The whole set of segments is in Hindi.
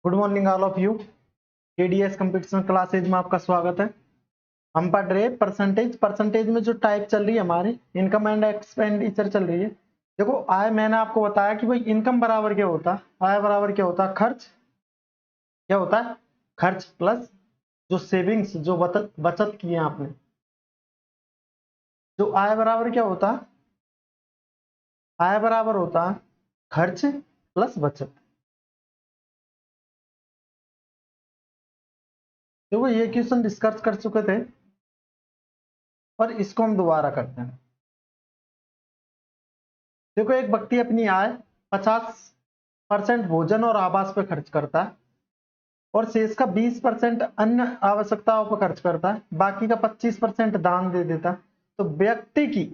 Good morning all of you. KDS competition classes में आपका स्वागत है। हम पढ़ रहे हैं परसेंटेज में जो टाइप चल रही है हमारी इनकम एंड एक्सपेंडिचर चल रही है। देखो आय मैंने आपको बताया कि भाई इनकम बराबर क्या होता है, आय बराबर क्या होता है, खर्च क्या होता है, खर्च प्लस जो सेविंग्स जो बचत की है आपने। जो आय बराबर क्या होता है, आय बराबर होता है खर्च प्लस बचत। देखो ये क्वेश्चन डिस्कस कर चुके थे और इसको हम दोबारा करते हैं। देखो एक व्यक्ति अपनी आय 50% भोजन और आवास पर खर्च करता है और शेष का 20% अन्य आवश्यकताओं पर खर्च करता है, बाकी का 25% दान दे देता है। तो व्यक्ति की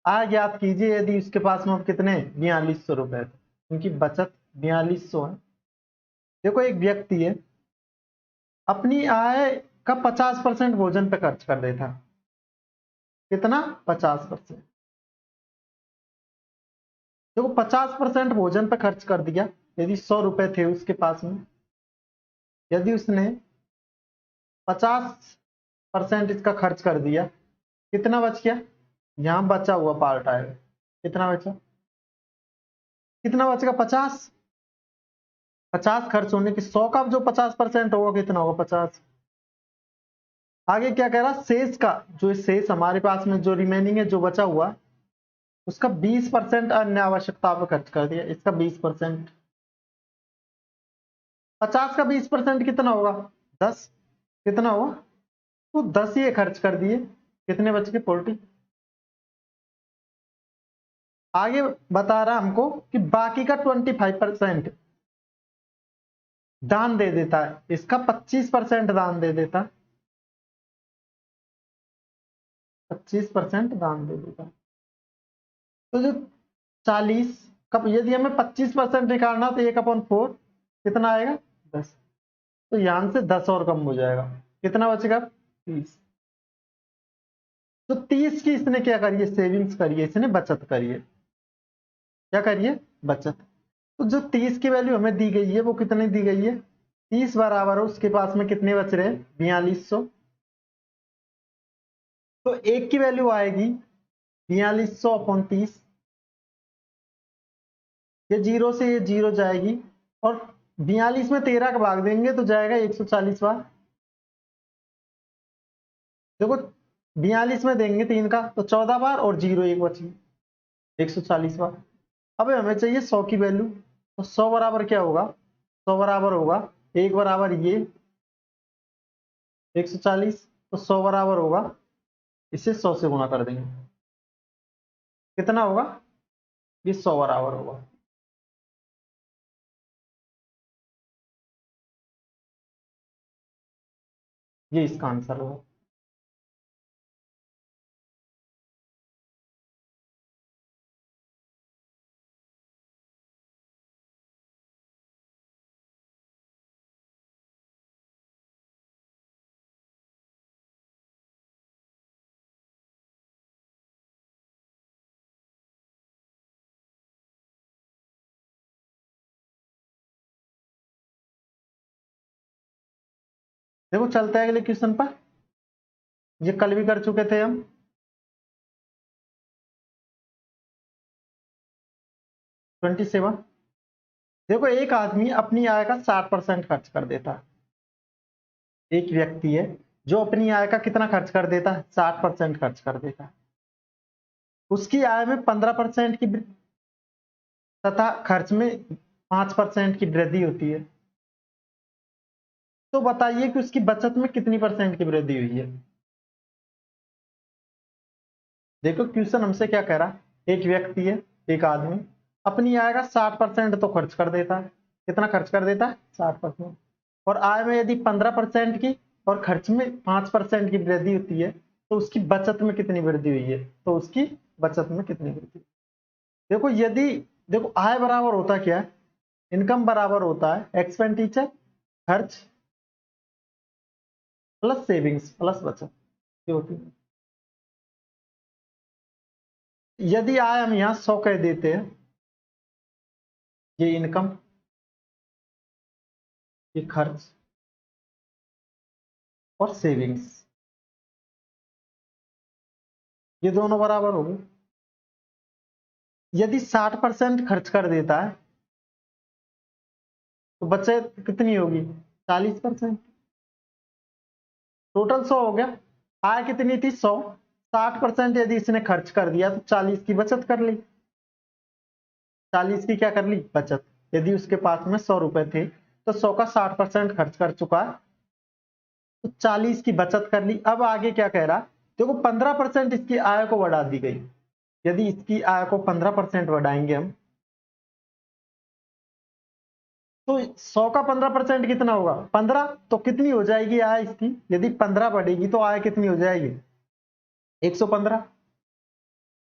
आय ज्ञात कीजिए यदि उसके पास में कितने 4200 रुपए थे, उनकी बचत 4200 है। देखो एक व्यक्ति है अपनी आय का 50% भोजन पे खर्च कर देता है। कितना 50%। देखो 50% भोजन पे खर्च कर दिया, यदि 100 रुपए थे उसके पास में, यदि उसने 50% इसका खर्च कर दिया, कितना बच गया, यहां बचा हुआ पार्ट आएगा। कितना बचा, कितना बचेगा 50। 50 खर्च होने की 100 का जो 50% होगा कितना होगा 50। आगे क्या कह रहा, शेष का जो शेष हमारे पास में जो रिमेनिंग है जो बचा हुआ उसका 20% अन्य आवश्यकता पर खर्च कर दिया। इसका 20%, 50 का 20% कितना होगा 10। कितना होगा, तो 10 ये खर्च कर दिए, कितने बच गए 40। आगे बता रहा हमको कि बाकी का 25% दान दे देता है, इसका 25% दान दे देता है, 25% दान दे देता है। तो जो 40 का यदि हमें 25% निकालना तो 1/4 कितना आएगा 10। तो यहां से 10 और कम हो जाएगा, कितना बचेगा 30। तो 30 की इसने क्या करिए, सेविंग्स करिए, इसने बचत करिए। क्या करिए, बचत। तो जो 30 की वैल्यू हमें दी गई है वो कितनी दी गई है, 30 बराबर है उसके पास में कितने बच रहे हैं 4200। तो एक की वैल्यू आएगी 4200/30। ये जीरो से ये जीरो जाएगी और 42 में 13 का भाग देंगे तो जाएगा 140 बार। देखो 42 में देंगे 3 का तो 14 बार और जीरो एक बची 140 बार। अब हमें चाहिए 100 की वैल्यू, तो 100 बराबर क्या होगा, 100 बराबर होगा एक बराबर ये 140, तो 100 बराबर होगा इसे 100 से गुणा कर देंगे, कितना होगा, ये 100 बराबर होगा। ये इसका आंसर होगा। देखो चलते हैं अगले क्वेश्चन पर, ये कल भी कर चुके थे हम। 27। देखो एक आदमी अपनी आय का 60% खर्च कर देता है। एक व्यक्ति है जो अपनी आय का कितना खर्च कर देता है, 60% खर्च कर देता है। उसकी आय में 15% की तथा खर्च में 5% की वृद्धि होती है। तो बताइए कि उसकी बचत में कितनी परसेंट की वृद्धि हुई है। देखो क्वेश्चन हमसे क्या कह रहा है, एक व्यक्ति है, एक आदमी अपनी आय का 60% तो खर्च कर देता है। कितना खर्च कर देता है 60%। और आय में यदि 15% की और खर्च में 5% की वृद्धि होती है तो उसकी बचत में कितनी वृद्धि हुई है, तो उसकी बचत में कितनी वृद्धि। देखो यदि, देखो आय बराबर होता क्या है, इनकम बराबर होता है एक्सपेंडिचर, खर्च प्लस सेविंग्स प्लस बचत, ये होती है। यदि आय हम यहां 100 कह देते हैं, ये इनकम, ये खर्च और सेविंग्स, ये दोनों बराबर हो गए। यदि 60% खर्च कर देता है तो बचत कितनी होगी? 40%। टोटल 100 हो गया। आय कितनी थी? 100। 60% यदि इसने खर्च कर दिया तो 40 की बचत कर ली। 40 की क्या कर ली? बचत। यदि उसके पास में 100 रुपए थे तो 100 का 60% खर्च कर चुका है तो 40 की बचत कर ली। अब आगे क्या कह रहा? देखो 15% इसकी आय को बढ़ा दी गई। यदि इसकी आय को 15% बढ़ाएंगे हम तो 100 का 15% कितना होगा? 15। तो कितनी हो जाएगी आय इसकी? यदि 15 बढ़ेगी तो आय कितनी हो जाएगी? 115।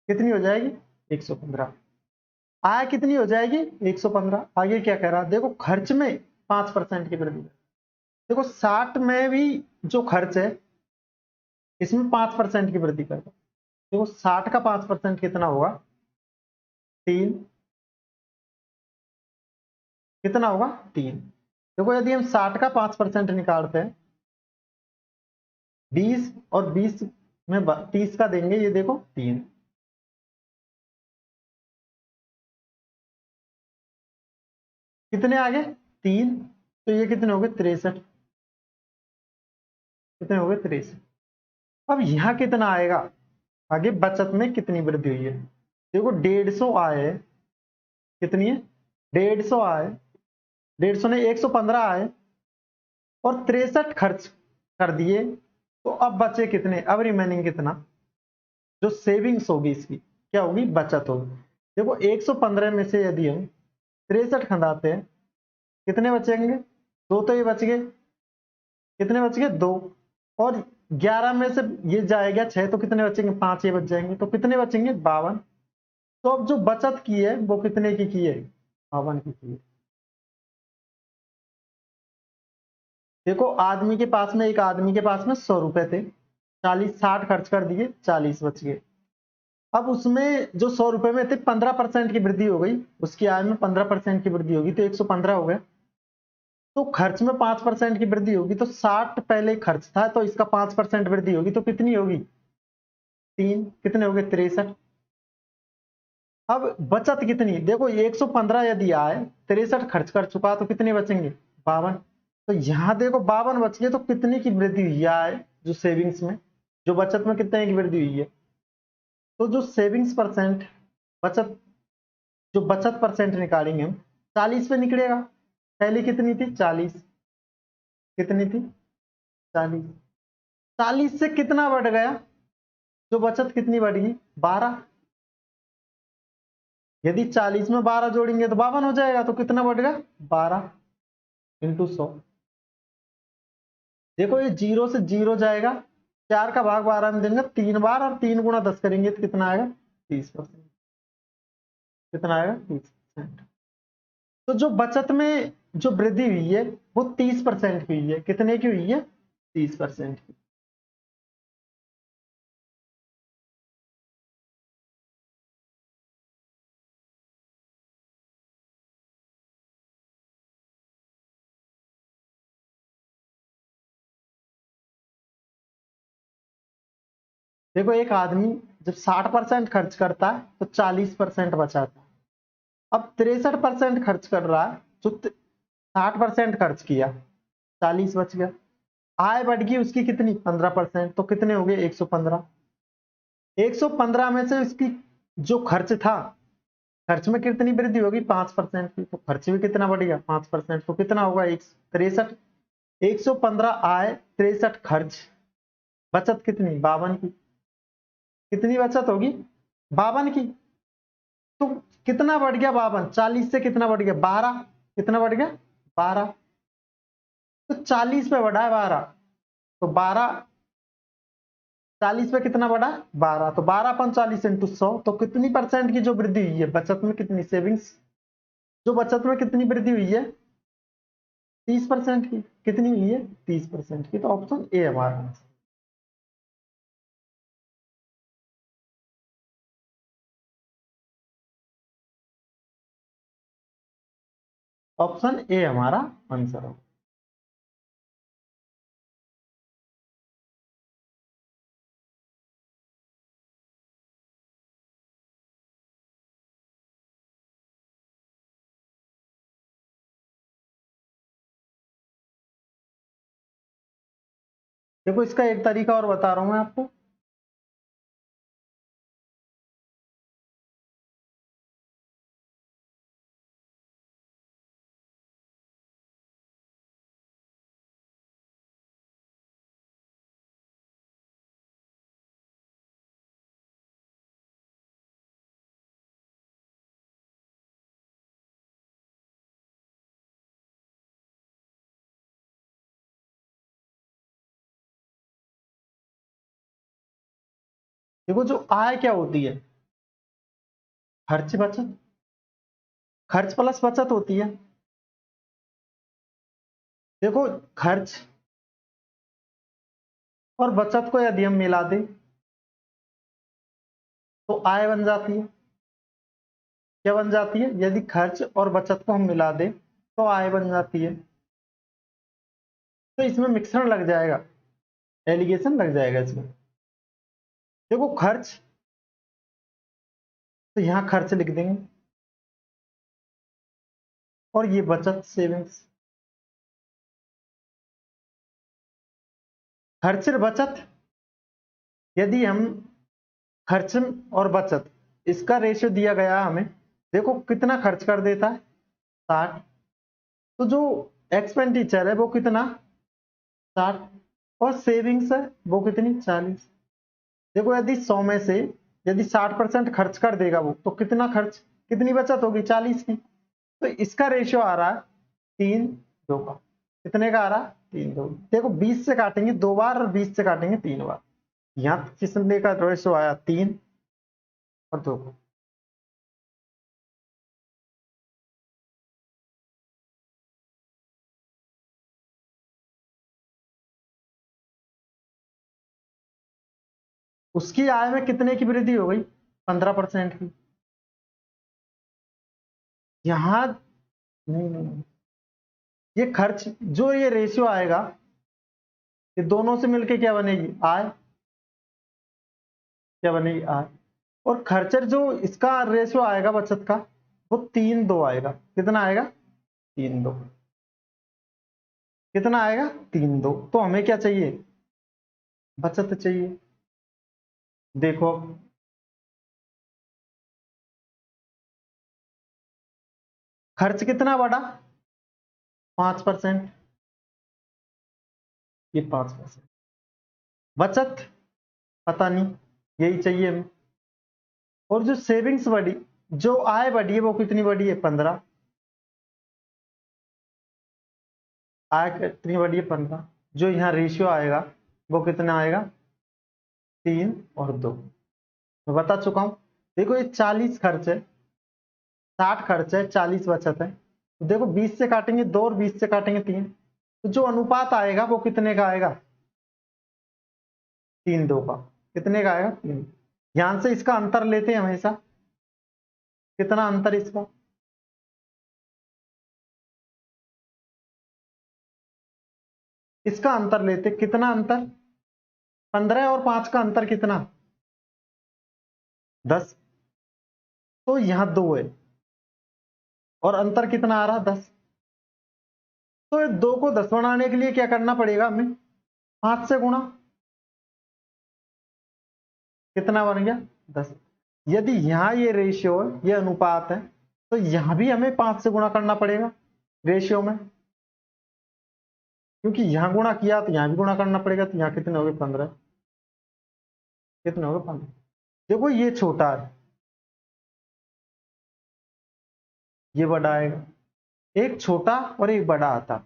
कितनी हो जाएगी? 115। आय कितनी हो जाएगी? 115। आगे क्या कह रहा? देखो खर्च में 5% की वृद्धि। देखो 60 में भी जो खर्च है इसमें 5% की वृद्धि कर दो। देखो 60 का 5% कितना होगा? 3। कितना होगा? 3। देखो यदि हम 60 का 5% निकालते हैं 20 और 20 में 30 का देंगे, ये देखो 3। कितने आ गए? 3। तो ये कितने हो गए? 63। कितने हो गए? 63। अब यहां कितना आएगा? आगे बचत में कितनी वृद्धि हुई है? देखो 150 आए। कितनी है? 150 आए। 150 ने 115 आए और 63 खर्च कर दिए तो अब बचे कितने? अब रिमेनिंग कितना? जो सेविंग्स होगी इसकी क्या होगी? बचत होगी। देखो 115 में से यदि हम 63 खंडाते हैं कितने बचेंगे? दो तो ये बच गए। कितने बच गए? दो। और 11 में से ये जाएगा 6 तो कितने बचेंगे? 5 ये बच जाएंगे तो कितने बचेंगे? 52। तो अब जो बचत की है वो कितने की है? 52 की है। देखो आदमी के पास में, एक आदमी के पास में 100 रुपए थे, 60 खर्च कर दिए, 40 बच गए। अब उसमें जो 100 रुपए में थे 15% की वृद्धि हो गई, उसकी आय में 15% की वृद्धि होगी तो 115 हो गया। तो खर्च में 5% की वृद्धि होगी तो 60 पहले खर्च था तो इसका 5% वृद्धि होगी तो कितनी होगी? 3। कितने हो गए? 63। अब बचत कितनी? देखो 115 यदि आए, 63 खर्च कर चुका तो कितने बचेंगे? 52। तो यहां देखो 52 बच गए तो कितने की वृद्धि हुई है? जो सेविंग्स में, जो बचत में कितने की वृद्धि हुई है? तो जो सेविंग्स परसेंट, बचत, जो बचत परसेंट निकालेंगे हम 40 पे निकलेगा। पहले कितनी थी? 40। कितनी थी? 40। 40 से कितना बढ़ गया? जो बचत कितनी बढ़ी? 12। यदि 40 में 12 जोड़ेंगे तो 52 हो जाएगा तो कितना बढ़ेगा? 12 इंटू 100। देखो ये 0 से 0 जाएगा, 4 का भाग 12 में देंगे 3 बार और 3 गुणा 10 करेंगे तो कितना आएगा? 30%। कितना आएगा? 30%। तो जो बचत में जो वृद्धि हुई है वो 30% की हुई है। कितने की हुई है? 30% की। देखो एक आदमी जब 60% खर्च करता है तो 40% बचाता है। अब 63% खर्च कर रहा है, जो 60% खर्च किया, 40 बच गया। आय बढ़ गई उसकी कितनी? 15%। तो कितने हो गए? 115। 115 में से उसकी जो खर्च था, खर्च में कितनी वृद्धि होगी? 5% की। तो खर्च भी कितना बढ़ेगा? 5%। तो कितना होगा? 63। 115 आय, 63 खर्च, बचत कितनी? 52 की। कितनी बचत होगी? 52 की। तो कितना बढ़ गया? 52। 40 से कितना बढ़ गया? 12। कितना बढ़ गया? 12। तो 40 पे बढ़ा है 12 तो 12, 40 पे कितना बढ़ा? 12। तो 12 अपन 40 इंटू 100 तो कितनी परसेंट की जो वृद्धि हुई है बचत में? कितनी? सेविंग्स, जो बचत में कितनी वृद्धि हुई है? 30% की। कितनी हुई है? 30% की। तो ऑप्शन ए हमारा आंसर। ऑप्शन ए हमारा आंसर है। देखो इसका एक तरीका और बता रहा हूं मैं आपको। देखो जो आय क्या होती है, खर्च बचत, खर्च प्लस बचत होती है। देखो खर्च और बचत को यदि हम मिला दें तो आय बन जाती है। क्या बन जाती है? यदि खर्च और बचत को हम मिला दें तो आय बन जाती है। तो इसमें मिश्रण लग जाएगा, एलिगेशन लग जाएगा इसमें। देखो खर्च, तो यहां खर्च लिख देंगे, और ये बचत, सेविंग्स। खर्च और बचत, यदि हम खर्च और बचत इसका रेशियो दिया गया हमें, देखो कितना खर्च कर देता है, 60। तो जो एक्सपेंडिचर है वो कितना, 60, और सेविंग्स है वो कितनी, 40। देखो यदि 100 में से यदि 60% खर्च कर देगा वो, तो कितना खर्च, कितनी बचत होगी, 40 की। तो इसका रेशियो आ रहा है 3:2 का। कितने का आ रहा है, 3:2। देखो 20 से काटेंगे 2 बार और 20 से काटेंगे 3 बार। यहाँ किसने का रेशियो आया, 3 और 2 का। उसकी आय में कितने की वृद्धि हो गई, 15% की। यहाँ नहीं, नहीं, नहीं। ये खर्च, जो ये रेशियो आएगा, ये दोनों से मिलके क्या बनेगी, आय। क्या बनेगी, आय। और खर्चर जो इसका रेशियो आएगा बचत का, वो 3:2 आएगा। कितना आएगा, 3:2। कितना आएगा, 3:2। तो हमें क्या चाहिए, बचत चाहिए। देखो खर्च कितना बढ़ा, 5%, ये 5%। बचत पता नहीं, यही चाहिए हमें। और जो सेविंग्स बढ़ी, जो आय बढ़ी है वो कितनी बढ़ी है, 15। आय कितनी बढ़ी है, 15। जो यहाँ रेशियो आएगा वो कितना आएगा, 3 और 2। मैं बता चुका हूं। देखो ये 40 खर्च है, 60 खर्च है, 40 बचत है। तो देखो 20 से काटेंगे 2 और 20 से काटेंगे 3, तो जो अनुपात आएगा वो कितने का आएगा, 3:2 का। कितने का आएगा, 3। ध्यान से इसका अंतर लेते हैं हमेशा। कितना अंतर इसका, इसका अंतर लेते, कितना अंतर, 15 और 5 का अंतर कितना, 10। तो यहां 2 है और अंतर कितना आ रहा, 10। तो 2 को 10 बनाने के लिए क्या करना पड़ेगा हमें, 5 से गुणा। कितना बन गया, 10। यदि यहां ये रेशियो, ये अनुपात है, तो यहां भी हमें 5 से गुणा करना पड़ेगा रेशियो में, क्योंकि यहां गुणा किया तो यहां भी गुणा करना पड़ेगा। तो यहां कितने हो गए, 15। कितने हो गए, 15। देखो ये छोटा है, ये बड़ा आएगा। एक छोटा और एक बड़ा आता।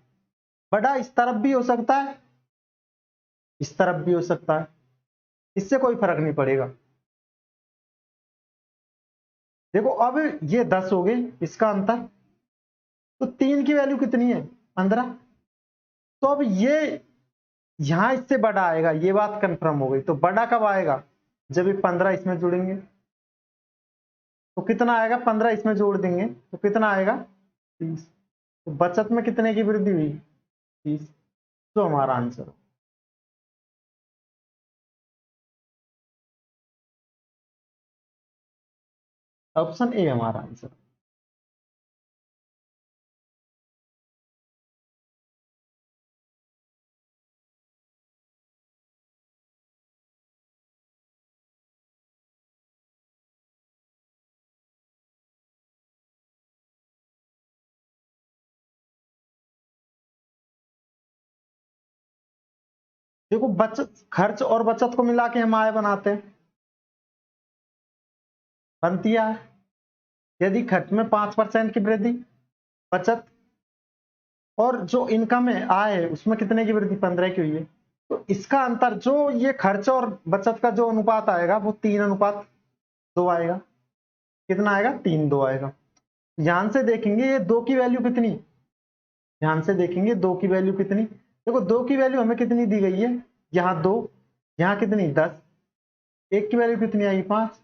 बड़ा इस तरफ भी हो सकता है, इस तरफ भी हो सकता है, इससे कोई फर्क नहीं पड़ेगा। देखो अब ये 10 हो गए, इसका अंतर। तो 3 की वैल्यू कितनी है, 15। तो अब ये यहां इससे बड़ा आएगा, ये बात कंफर्म हो गई। तो बड़ा कब आएगा, जब ये 15 इसमें जुड़ेंगे। तो कितना आएगा, 15 इसमें जोड़ देंगे तो कितना आएगा, 30। तो बचत में कितने की वृद्धि हुई, 30। तो हमारा आंसर ऑप्शन ए हमारा आंसर। देखो बचत, खर्च और बचत को मिला के हम आय बनाते हैं, बनती है आय। यदि खर्च में 5% की वृद्धि, बचत और जो इनकम है आय है उसमें कितने की वृद्धि, 15 की हुई है, तो इसका अंतर जो ये खर्च और बचत का जो अनुपात आएगा वो 3:2 आएगा। कितना आएगा, 3:2 आएगा। ध्यान से देखेंगे ये 2 की वैल्यू कितनी, ध्यान से देखेंगे 2 की वैल्यू कितनी, देखो 2 की वैल्यू हमें कितनी दी गई है, यहाँ 2, यहाँ कितनी 10, 1 की वैल्यू कितनी आएगी 5,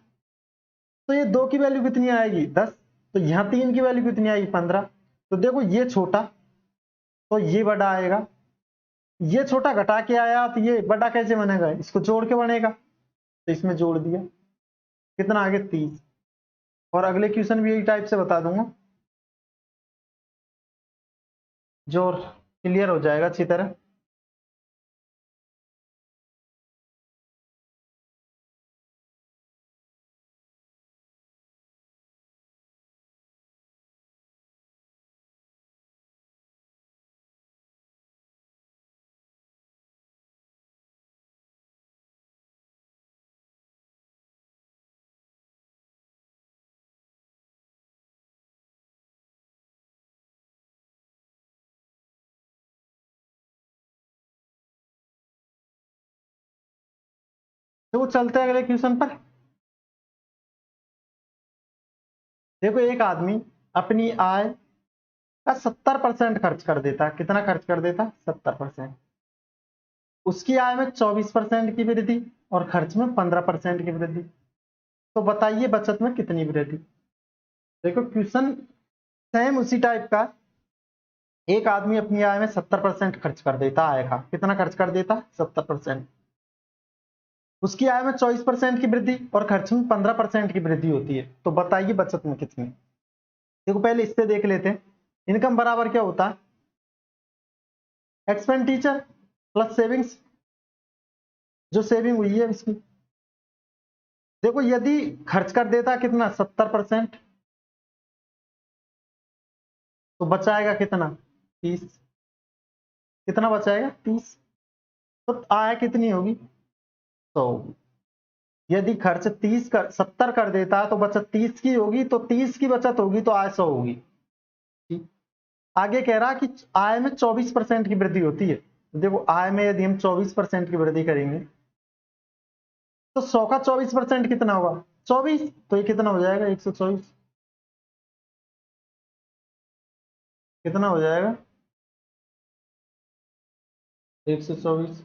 तो ये 2 की वैल्यू कितनी आएगी 10, तो यहाँ 3 की वैल्यू कितनी आएगी 15। तो देखो ये छोटा तो ये बड़ा आएगा, ये छोटा घटा के आया तो ये बड़ा कैसे बनेगा, इसको जोड़ के बनेगा, तो इसमें जोड़ दिया, कितना आगे 30। और अगले क्वेश्चन भी यही टाइप से बता दूंगा जो क्लियर हो जाएगा अच्छी तरह। तो चलते हैं अगले क्वेश्चन पर। देखो एक आदमी अपनी आय का 70% खर्च कर देता है, कितना खर्च कर देता है 70%, उसकी आय में 24% की वृद्धि और खर्च में 15% की वृद्धि, तो बताइए बचत में कितनी वृद्धि। देखो क्वेश्चन सेम उसी टाइप का, एक आदमी अपनी आय में 70% खर्च कर देता, आय का कितना खर्च कर देता 70%, उसकी आय में 24% की वृद्धि और खर्च में 15% की वृद्धि होती है, तो बताइए बचत में कितनी। देखो पहले इससे देख लेते हैं, इनकम बराबर क्या होता है, एक्सपेंडिचर प्लस सेविंग्स, जो सेविंग हुई है इसकी। देखो यदि खर्च कर देता कितना 70%, तो बचाएगा कितना 30, कितना बचाएगा 30, तो आय कितनी होगी 100। यदि खर्च 70 कर देता है तो बचत 30 की होगी, तो 30 की बचत होगी तो आय 100 होगी। ठीक। आगे कह रहा कि आय में 24% की वृद्धि होती है, तो देखो आय में यदि हम 24% की वृद्धि करेंगे तो 100 का 24% कितना होगा 24, तो ये कितना हो जाएगा 124, कितना हो जाएगा 124।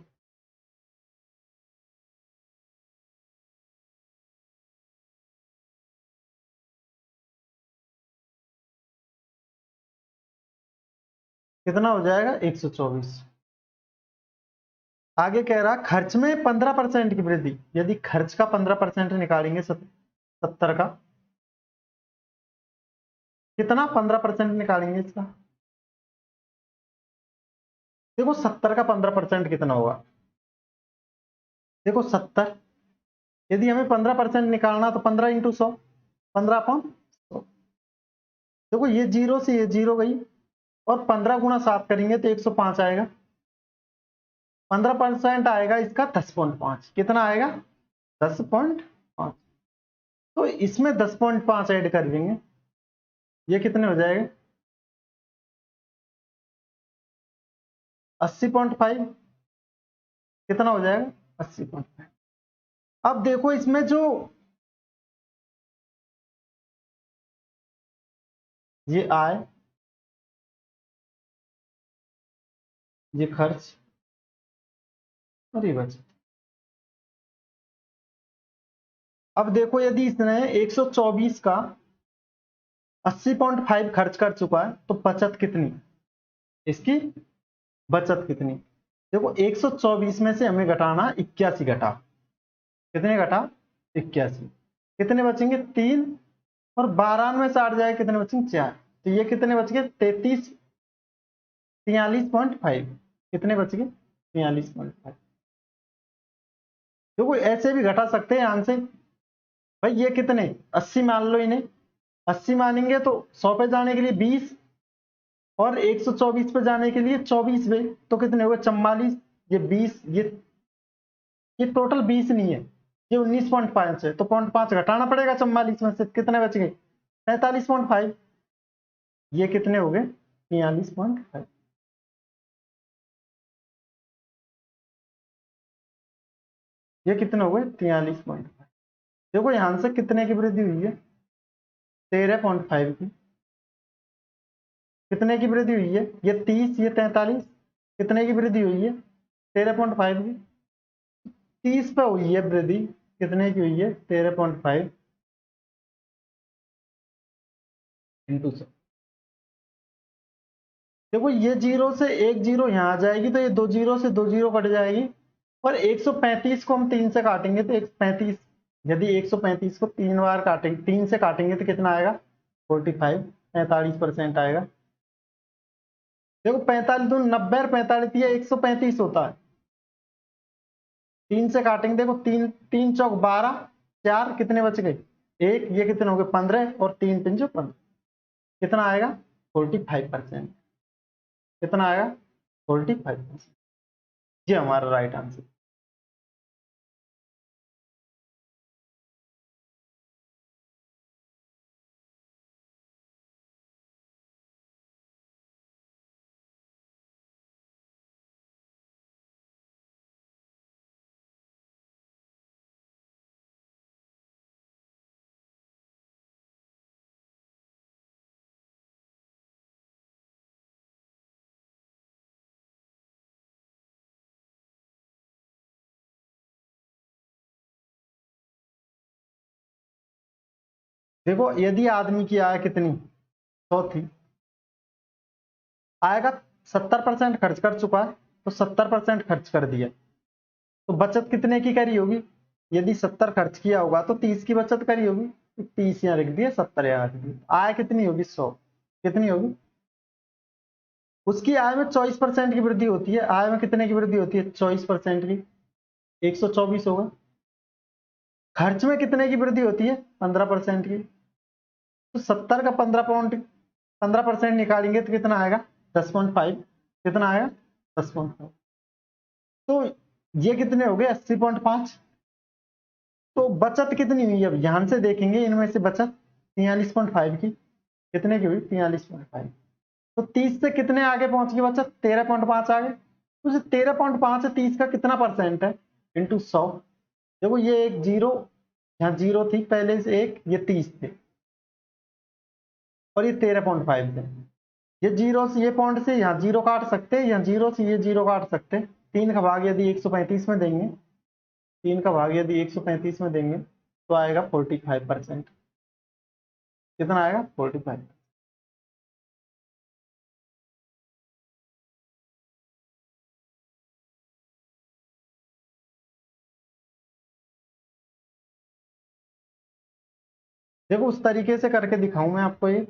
कितना हो जाएगा 124। आगे कह रहा खर्च में 15% की वृद्धि, यदि खर्च का 15% निकालेंगे 70 का, कितना 15% निकालेंगे इसका, देखो 70 का 15% कितना होगा, देखो 70, यदि हमें 15% निकालना तो 15 इंटू 100, 15/100। देखो ये जीरो से ये जीरो गई, और 15 गुणा 7 करेंगे तो 105 आएगा, 15% आएगा इसका 10.5, कितना आएगा 10.5, तो इसमें 10.5 ऐड कर देंगे, ये कितने हो जाएगा 80.5, कितना हो जाएगा 80.5। अब देखो इसमें जो ये आय, ये खर्च और ये बचत। अब देखो यदि इसने 124 का 80.5 खर्च कर चुका है तो बचत कितनी, इसकी बचत कितनी। देखो 124 में से हमें घटाना 81 घटा, कितने घटा 81, कितने बचेंगे 3, और 92 में से 8 जाए कितने बचेंगे 4, तो ये कितने बच गए 43.5, कितने बच गए 43.5। देखो ऐसे भी घटा सकते हैं आंसर, भाई ये कितने 80 मान लो, इन्हें 80 मानेंगे तो 100 पे जाने के लिए 20 और 124 पे जाने के लिए 24 वे, तो कितने हुए 44, ये 20, ये ये टोटल 20 नहीं है, ये 19.5 है, तो 0.5 घटाना पड़ेगा 44 में से, कितने बच गए 43.5। ये कितने हो गए 43.5। ये कितने हो गए 43.5। देखो यहां से कितने की वृद्धि हुई है 13.5 की। कितने की वृद्धि हुई है ये 30, ये 43, कितने की वृद्धि हुई है 13.5 की। 30 पे हुई है वृद्धि, कितने की हुई है 13.5 इंटू 100। देखो ये जीरो से एक जीरो यहाँ आ जाएगी, तो ये दो जीरो से दो जीरो कट जाएगी, और 135 को हम 3 से काटेंगे तो 135, यदि 135 को 3 बार काटेंगे, 3 से काटेंगे तो कितना आएगा 45, 45% आएगा। देखो 45 दूनी 90 और 45 ये 135 होता है, 3 से काटेंगे, देखो 3 3 चौक 12, 4 कितने बच गए 1, ये कितने हो गए 15, और 3 पंजे 15, कितना आएगा 45%। कितना आएगा 45%। ये हमारा राइट आंसर। देखो यदि आदमी की आय कितनी 100 थी, आय का 70% खर्च कर चुका है, तो 70% खर्च कर दिया, तो बचत कितने की करी होगी, यदि 70 खर्च किया होगा तो 30 की बचत करी होगी, तो 30 यहाँ रख दिया 70 यहाँ रख दिया, आय कितनी होगी 100, कितनी होगी, उसकी आय में 24% की वृद्धि होती है, आय में कितने की वृद्धि होती है 24% की, 124 होगा। खर्च में कितने की वृद्धि होती है 15% की, तो 70 का 15% निकालेंगे तो कितना आएगा 10.5, कितना आएगा 10.5, तो ये कितने हो गए 80.5। तो बचत कितनी हुई, अब यहां से देखेंगे इनमें से बचत 43.5 की, कितने की हुई 43.5, तो 30 से कितने आगे पहुंच गई बचत 13.5 आगे, तो 13.5 से 30 का कितना परसेंट है इंटू 100। देखो ये एक जीरो, यहाँ जीरो थी पहले से एक, ये 30 थे और ये 13.5 थे, ये जीरो से ये पॉइंट से यहाँ जीरो काट सकते हैं, यहाँ जीरो से ये जीरो काट सकते हैं, 3 का भाग यदि 135 में देंगे, 3 का भाग यदि 135 में देंगे तो आएगा 45%। कितना आएगा 45। देखो उस तरीके से करके दिखाऊं मैं आपको ये,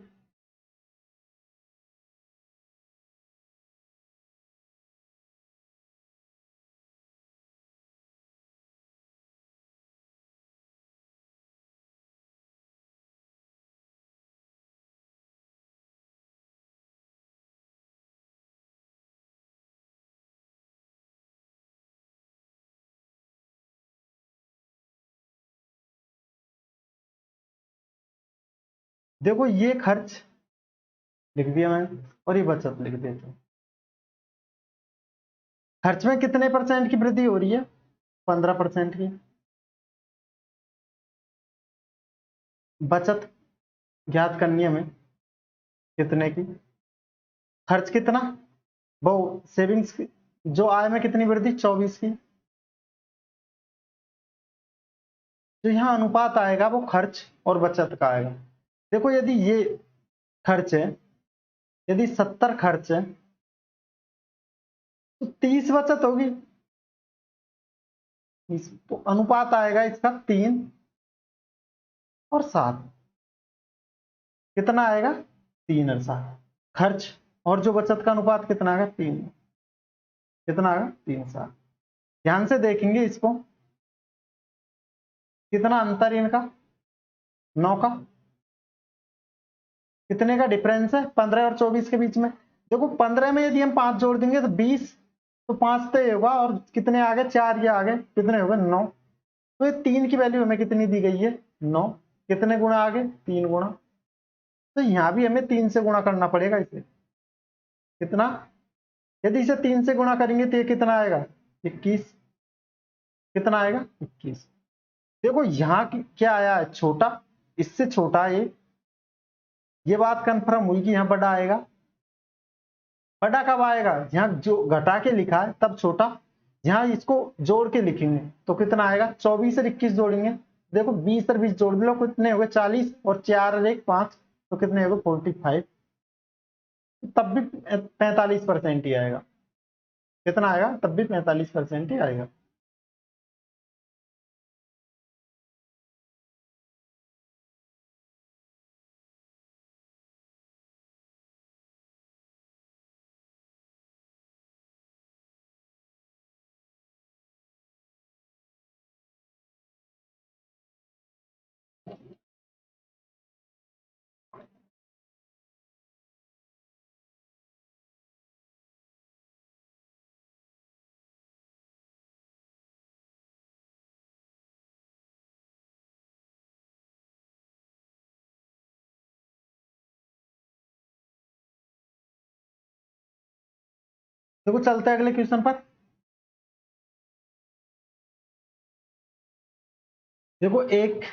देखो ये खर्च लिख दिया मैंने और ये बचत लिख देता हूँ। खर्च में कितने परसेंट की वृद्धि हो रही है 15% की, बचत ज्ञात करनी है हमें कितने की, खर्च कितना वो सेविंग्स की, जो आय में कितनी वृद्धि 24 की, जो यहाँ अनुपात आएगा वो खर्च और बचत का आएगा। देखो यदि ये खर्च है, यदि 70 खर्च है तो 30 बचत होगी, तो अनुपात आएगा इसका 3 और 7, कितना आएगा 3 और 7, खर्च और जो बचत का अनुपात कितना आएगा 3, कितना आएगा 3 7। ध्यान से देखेंगे इसको, कितना अंतर है इनका 9 का, कितने का डिफरेंस है 15 और 24 के बीच में। देखो 15 में यदि हम 5 जोड़ देंगे तो 20, तो 5 तो ये होगा, और कितने आ गए, 4 ये आ गए, कितने हो गए 9। तो ये 3 की वैल्यू हमें कितनी दी गई है 9, कितने गुना आ गए 3 गुना। तो यहाँ भी हमें 3 से गुणा करना पड़ेगा इसे, कितना, यदि इसे 3 से गुणा करेंगे तो ये कितना आएगा 21, कितना आएगा 21। देखो यहाँ क्या आया है छोटा, इससे छोटा है ये बात कंफर्म हुई कि यहाँ बड़ा आएगा। बड़ा कब आएगा, यहाँ जो घटा के लिखा है तब छोटा, यहाँ इसको जोड़ के लिखेंगे तो कितना आएगा, 24 और 21 जोड़ेंगे, देखो 20 और 20 जोड़ लो, कितने हो गए 40, और 4 और 1 5, तो कितने हो गए 45, तब भी 45% ही आएगा, कितना आएगा, तब भी 45% ही आएगा। देखो चलते हैं अगले क्वेश्चन पर। देखो एक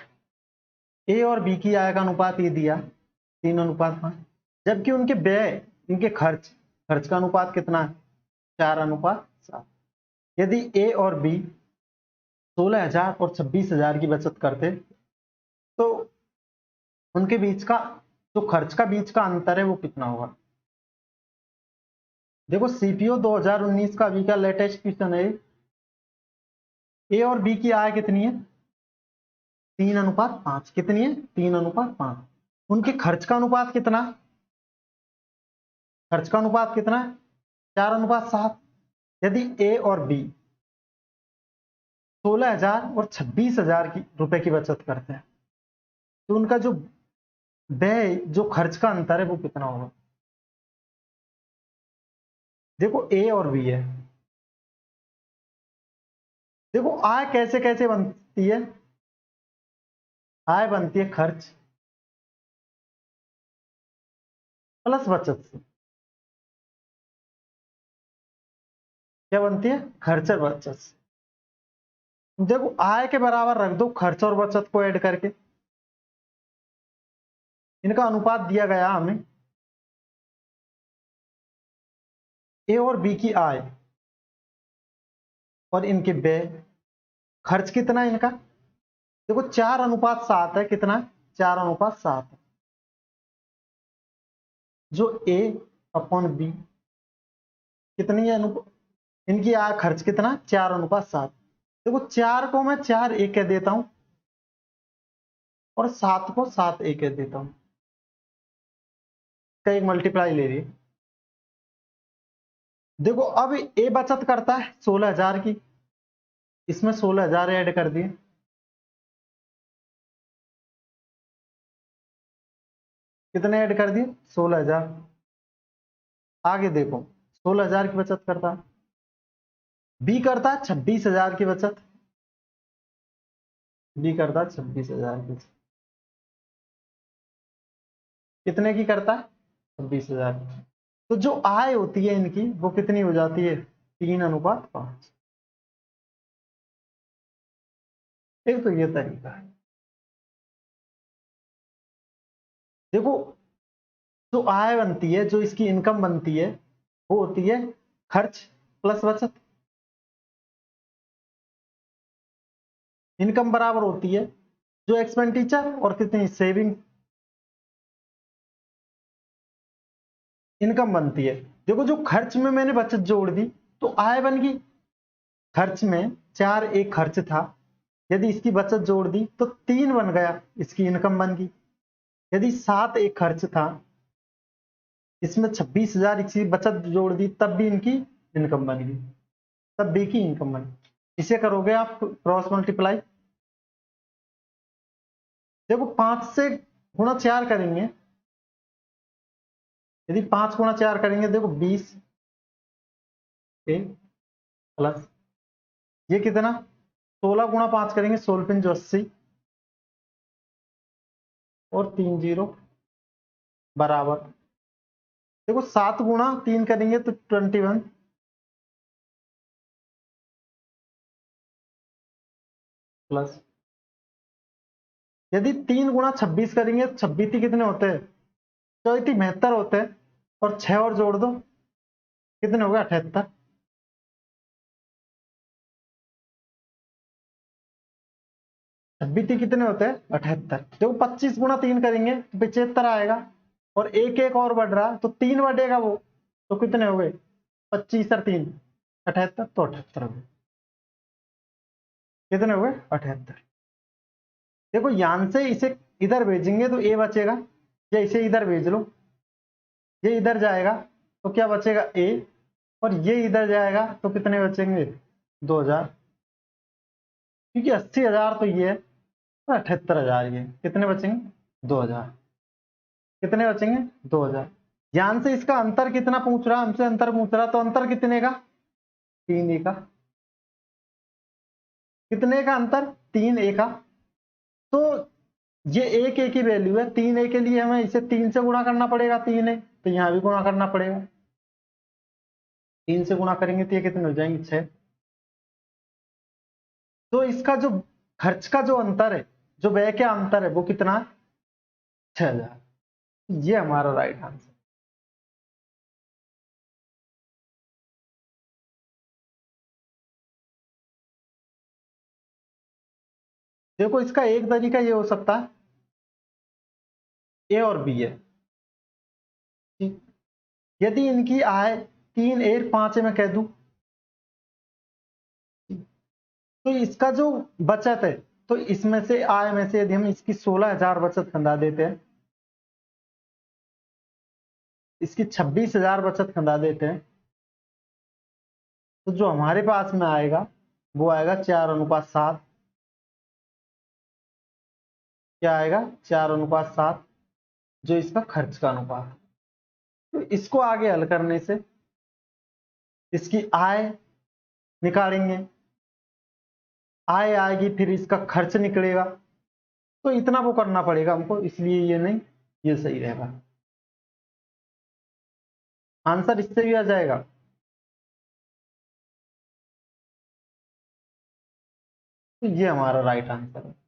ए और बी की आय का अनुपात ये दिया 3:5, जबकि उनके व्यय, इनके खर्च, खर्च का अनुपात कितना है 4:7। यदि ए और बी 16,000 और 26,000 की बचत करते तो उनके बीच का जो खर्च का बीच का अंतर है वो कितना होगा। देखो सीपीओ 2019 का अभी का लेटेस्ट क्वेश्चन है। ए और बी की आय कितनी है 3:5, कितनी है 3:5। उनके खर्च का अनुपात कितना, खर्च का अनुपात कितना है 4:7। यदि ए और बी 16,000 और 26,000 की रुपए की बचत करते हैं तो उनका जो व्यय, जो खर्च का अंतर है वो कितना होगा। देखो ए और बी है, देखो आय कैसे कैसे बनती है, आय बनती है खर्च प्लस बचत से। क्या बनती है, खर्च और बचत से। देखो आय के बराबर रख दो खर्च और बचत को ऐड करके, इनका अनुपात दिया गया हमें, ए और बी की आय और इनके व्यय, खर्च कितना है इनका, देखो 4:7 है, कितना 4:7 है। जो ए अपॉन बी कितनी है इनकी आय खर्च कितना 4:7। देखो 4 को मैं 4 ए कह देता हूं और 7 को 7 ए कह देता हूं, का एक मल्टीप्लाई ले रही है। देखो अब ए बचत करता है 16,000 की, इसमें 16,000 ऐड कर दिए, कितने ऐड कर दिए 16,000। आगे देखो 16,000 की बचत करता है, बी करता है 26,000 की बचत, बी करता है 26,000 की, कितने की करता है 26,000। तो जो आय होती है इनकी वो कितनी हो जाती है 3:5। एक तो ये तरीका है। देखो जो आय बनती है, जो इसकी इनकम बनती है वो होती है खर्च प्लस बचत। इनकम बराबर होती है जो एक्सपेंडिचर और कितनी सेविंग, इनकम बनती है। देखो जो खर्च में मैंने बचत जोड़ दी तो आय बन गई, खर्च में 4 एक खर्च था, यदि इसकी बचत जोड़ दी तो 3 बन गया, इसकी इनकम बन गई। यदि 7 एक खर्च था, इसमें 26,000 इसकी बचत जोड़ दी तब भी इनकी इनकम बन गई, तब बी की इनकम बन गई। इसे करोगे आप क्रॉस मल्टीप्लाई, देखो 5 से गुणा 4 करेंगे, यदि 5 गुणा 4 करेंगे देखो 20 प्लस ये कितना 16 गुणा 5 करेंगे 16 पिन जो 80 और 3 जीरो बराबर, देखो 7 गुणा 3 करेंगे तो 21 प्लस यदि 3 गुणा 26 करेंगे तो 26 कितने होते हैं 74 होते हैं, और 6 और जोड़ दो कितने हो गए 78। 26 कितने होते हैं 78। देखो 25 गुणा 3 करेंगे तो 75 आएगा, और एक एक और बढ़ रहा है तो 3 बढ़ेगा वो, तो कितने हो गए 25 और 3 78, तो 78 हो गए। कितने हो गए 78। देखो यहां से इसे इधर भेजेंगे तो ए बचेगा, या इसे इधर भेज लो, ये इधर जाएगा तो क्या बचेगा ए, और ये इधर जाएगा तो कितने बचेंगे 2000, क्योंकि 80,000 तो ये है, 78,000 ये कितने बचेंगे 2000, कितने बचेंगे 2000। ध्यान से इसका अंतर कितना पूछ रहा, हमसे अंतर पूछ रहा, तो अंतर कितने का 3 ए का, कितने का अंतर 3 ए का। तो ये एक ए की वैल्यू है, 3 ए के लिए हमें इसे 3 से गुणा करना पड़ेगा, 3 ए तो यहां भी गुणा करना पड़ेगा, 3 से गुणा करेंगे तो ये कितने हो जाएंगे 6। तो इसका जो खर्च का जो अंतर है, जो व्यय का अंतर है वो कितना 6000, ये हमारा राइट आंसर। देखो इसका एक तरीका ये हो सकता है ए और बी है, ठीक? यदि इनकी आय 3 ए 5 ए में कह दूं तो इसका जो बचत है, तो इसमें से आय में से यदि हम इसकी 16,000 बचत खंदा देते हैं, इसकी 26,000 बचत खंदा देते हैं, तो जो हमारे पास में आएगा वो आएगा 4:7। क्या आएगा 4:7, जो इसका खर्च का अनुपात है। तो इसको आगे हल करने से इसकी आय निकालेंगे, आय आएगी फिर इसका खर्च निकलेगा, तो इतना वो करना पड़ेगा हमको, इसलिए ये नहीं, ये सही रहेगा। आंसर इससे भी आ जाएगा। तो ये हमारा राइट आंसर है।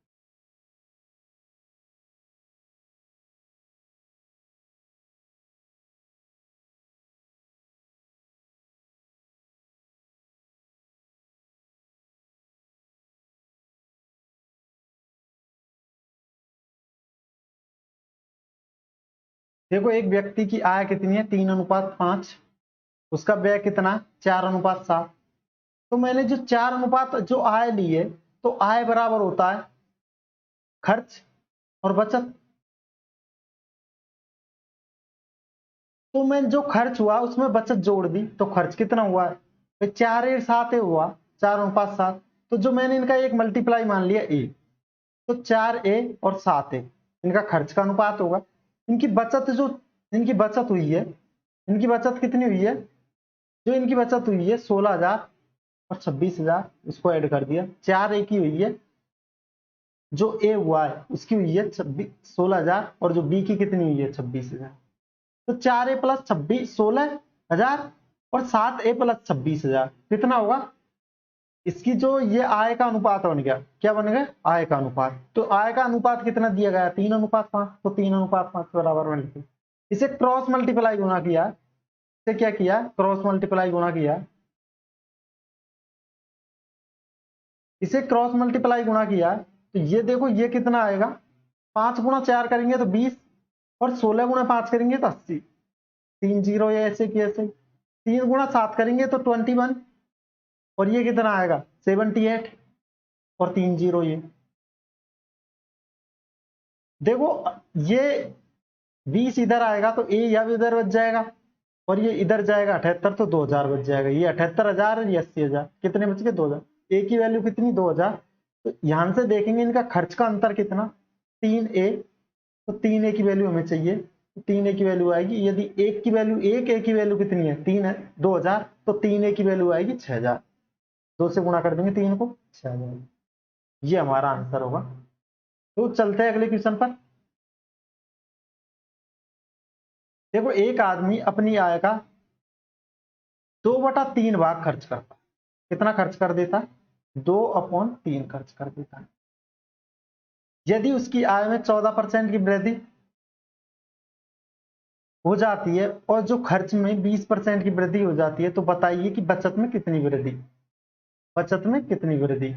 देखो एक व्यक्ति की आय कितनी है 3:5, उसका व्यय कितना 4:7। तो मैंने जो 4 जो आय ली है, तो आय बराबर होता है खर्च और बचत। तो मैं जो खर्च हुआ उसमें बचत जोड़ दी, तो खर्च कितना हुआ है 4:7 हुआ, 4:7। तो जो मैंने इनका एक मल्टीप्लाई मान लिया ए, तो 4 ए और 7 ए इनका खर्च का अनुपात होगा। इनकी बचत जो इनकी बचत हुई है, इनकी बचत कितनी हुई है, जो इनकी बचत हुई है 16,000 और 26,000, इसको ऐड कर दिया। 4 ए की हुई है, जो ए हुआ है उसकी हुई है 16,000, और जो बी की कितनी हुई है 26,000। तो 4 ए प्लस 26 16,000, और 7 ए प्लस 26,000 कितना होगा, इसकी जो ये आय का अनुपात बन गया, क्या बन गया आय का अनुपात। तो आय का अनुपात कितना दिया गया 3:5, तो 3:5 बराबर बन गया। इसे क्रॉस मल्टीप्लाई गुना किया, इसे क्या किया क्रॉस मल्टीप्लाई गुना किया, इसे क्रॉस मल्टीप्लाई गुना किया, तो ये देखो ये कितना आएगा 5 गुणा 4 करेंगे तो 20, और 16 गुणा 5 करेंगे तो 80, 3 जीरो ये ऐसे की ऐसे, 3 गुणा 7 करेंगे तो 21, और ये कितना आएगा 78, और 3 जीरो ये। देखो ये 20 इधर आएगा तो ए या भी इधर बच जाएगा, और ये इधर जाएगा 78, तो 2000 बच जाएगा। ये 78,000 है, ये 80,000, कितने बच गए 2000। ए की वैल्यू कितनी 2000। तो यहां से देखेंगे इनका खर्च का अंतर कितना 3 ए, तो 3 ए की वैल्यू हमें चाहिए, तो 3 ए की वैल्यू आएगी, यदि एक की वैल्यू 1 ए की वैल्यू कितनी है 3 है 2000, तो 3 ए की वैल्यू आएगी 6000। 2 से गुणा कर देंगे 3 को, 6 आ जाएगा। ये हमारा आंसर होगा। तो चलते हैं अगले क्वेश्चन पर। देखो एक आदमी अपनी आय का 2/3 भाग खर्च करता है। कितना खर्च कर देता है? 2/3 खर्च कर देता है। यदि उसकी आय में 14% की वृद्धि हो जाती है और जो खर्च में 20% की वृद्धि हो जाती है, तो बताइए कि बचत में कितनी वृद्धि? बचत में कितनी वृद्धि?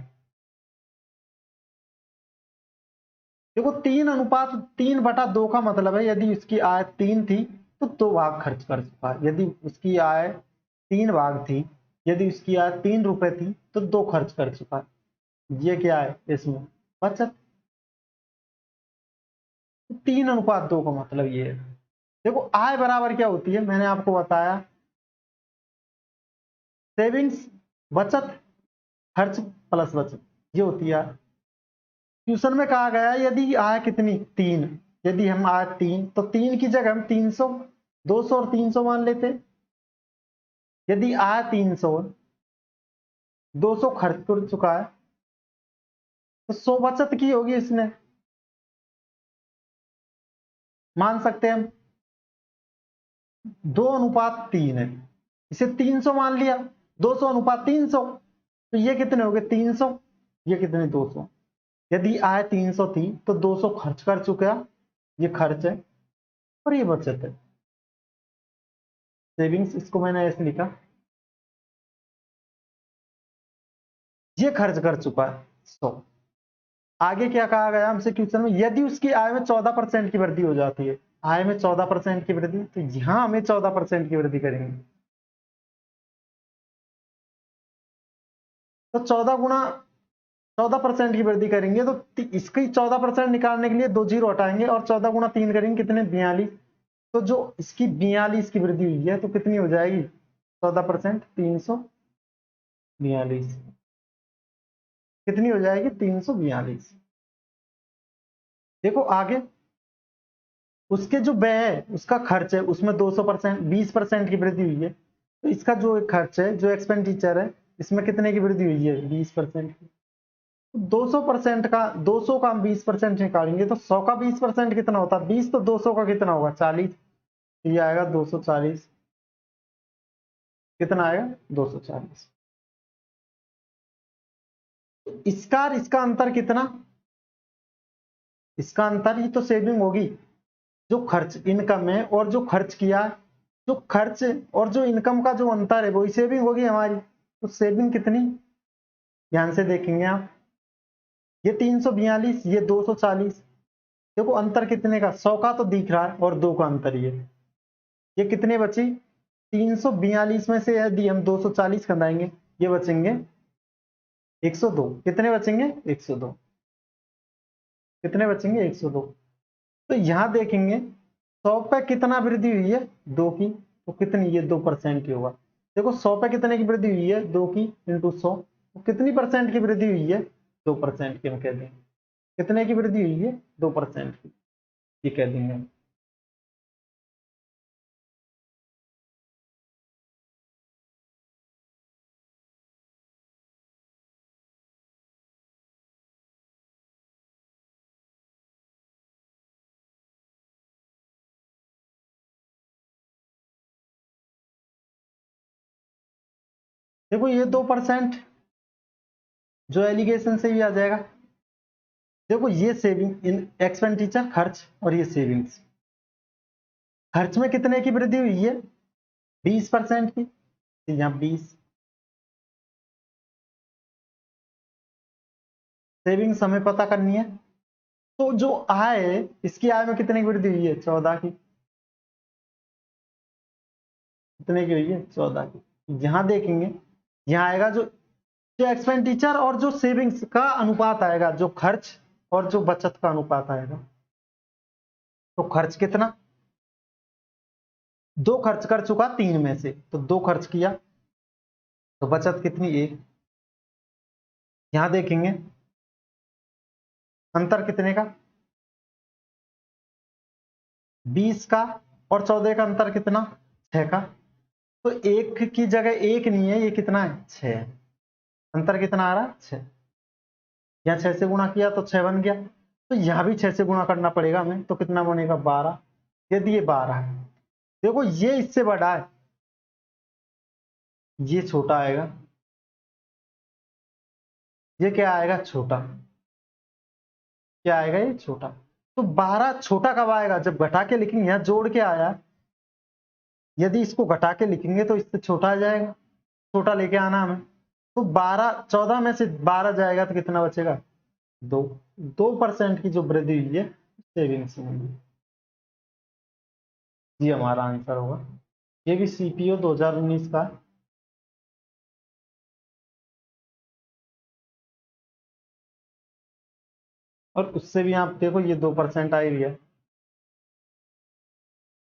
देखो 3:3/2 का मतलब है यदि उसकी आय 3 थी तो 2 भाग खर्च कर चुका है। यदि उसकी आय 3 भाग थी, यदि उसकी आय 3 रुपए थी तो 2 खर्च कर चुका है। ये क्या है इसमें? बचत। 3:2 का मतलब ये है। देखो आय बराबर क्या होती है, मैंने आपको बताया, सेविंग्स, बचत, खर्च प्लस बचत, ये होती है। ट्यूशन में कहा गया यदि आय कितनी? 3। यदि हम आय 3 तो 3 की जगह हम 300, 200 और 300 मान लेते। यदि आय 300, 200 खर्च कर चुका है तो 100 बचत की होगी इसने, मान सकते हैं हम। 2:3 है, इसे 300 मान लिया, 200:300, तो ये कितने हो गए? 300। ये कितने? 200। यदि आय 300 थी तो 200 खर्च कर चुका, ये खर्च है और ये बचत है। सेविंग्स इसको मैंने ऐसे लिखा, ये खर्च कर चुका है 100। आगे क्या कहा गया हमसे क्वेश्चन में? यदि उसकी आय में 14% की वृद्धि हो जाती है, आय में 14% की वृद्धि, तो यहां हमें 14% की वृद्धि करेंगे। तो 14% की वृद्धि करेंगे तो इसकी 14% निकालने के लिए 2 जीरो हटाएंगे और 14 × 3 करेंगे, कितने? 42। तो जो इसकी 42 की वृद्धि हुई है तो कितनी हो जाएगी? 14%, 342। कितनी हो जाएगी? 342। देखो आगे उसके जो व्यय है, उसका खर्च है, उसमें 200%, 20% की वृद्धि हुई है। तो इसका जो खर्च है, जो एक्सपेंडिचर है, इसमें कितने की वृद्धि हुई है? 20% की। 200% का, 200 का हम 20% निकालेंगे तो 100 का 20% कितना होता है? 20। तो 200 का कितना होगा? 40। ये आएगा 240। कितना आएगा? 240। इसका और इसका अंतर कितना? इसका अंतर ही तो सेविंग होगी। जो खर्च इनकम है और जो खर्च किया, जो खर्च और जो इनकम का जो अंतर है वही सेविंग होगी हमारी। तो सेविंग कितनी? ध्यान से देखेंगे आप, ये 342, ये 240। देखो अंतर कितने का? 100 का तो दिख रहा है और 2 का अंतर ये कितने बची? 342 में से यदि हम 240 खंडाएंगे, ये बचेंगे 102। कितने बचेंगे? 102। कितने बचेंगे? 102। तो यहां देखेंगे 100 पे कितना वृद्धि हुई है? 2 की। तो कितनी? ये 2% की होगा। देखो 100 पे कितने की वृद्धि हुई है? 2 की इंटू 100, तो कितनी परसेंट की वृद्धि हुई है? 2% की हम कह देंगे। कितने की वृद्धि हुई है? 2% की, ये कह देंगे। देखो ये 2% जो एलिगेशन से भी आ जाएगा। देखो ये सेविंग इन एक्सपेंडिचर, खर्च, और ये सेविंग्स। खर्च में कितने की वृद्धि हुई है? 20% की, तो यहाँ 20। सेविंग्स हमें पता करनी है। तो जो आय है, इसकी आय में कितने की वृद्धि हुई है? 14 की। कितने की हुई है? 14 की। यहां देखेंगे, यहां आएगा जो जो एक्सपेंडिचर और जो सेविंग्स का अनुपात आएगा, जो खर्च और जो बचत का अनुपात आएगा। तो खर्च कितना? 2 खर्च कर चुका 3 में से, तो 2 खर्च किया, तो बचत कितनी? 1। यहां देखेंगे अंतर कितने का? 20 का, और 14 का अंतर कितना? 6 का। तो 1 की जगह 1 नहीं है, ये कितना है? 6। अंतर कितना आ रहा है 6। यहाँ 6 से गुणा किया तो 6 बन गया, तो यहाँ भी 6 से गुणा करना पड़ेगा हमें, तो कितना बनेगा 12। यदि ये 12 है, देखो ये इससे बड़ा है, ये छोटा आएगा, ये क्या आएगा छोटा, क्या आएगा ये छोटा। तो 12 छोटा कब आएगा, जब घटा के लिखेंगे, यहाँ जोड़ के आया, यदि इसको घटा के लिखेंगे तो इससे छोटा आ जाएगा, छोटा लेके आना हमें। तो 12 14 में से 12 जाएगा तो कितना बचेगा 2। 2% की जो वृद्धि हुई है सेविंग्स में, ये हमारा आंसर होगा। ये भी सीपीओ 2019 का। और उससे भी आप देखो ये 2% आई हुई है,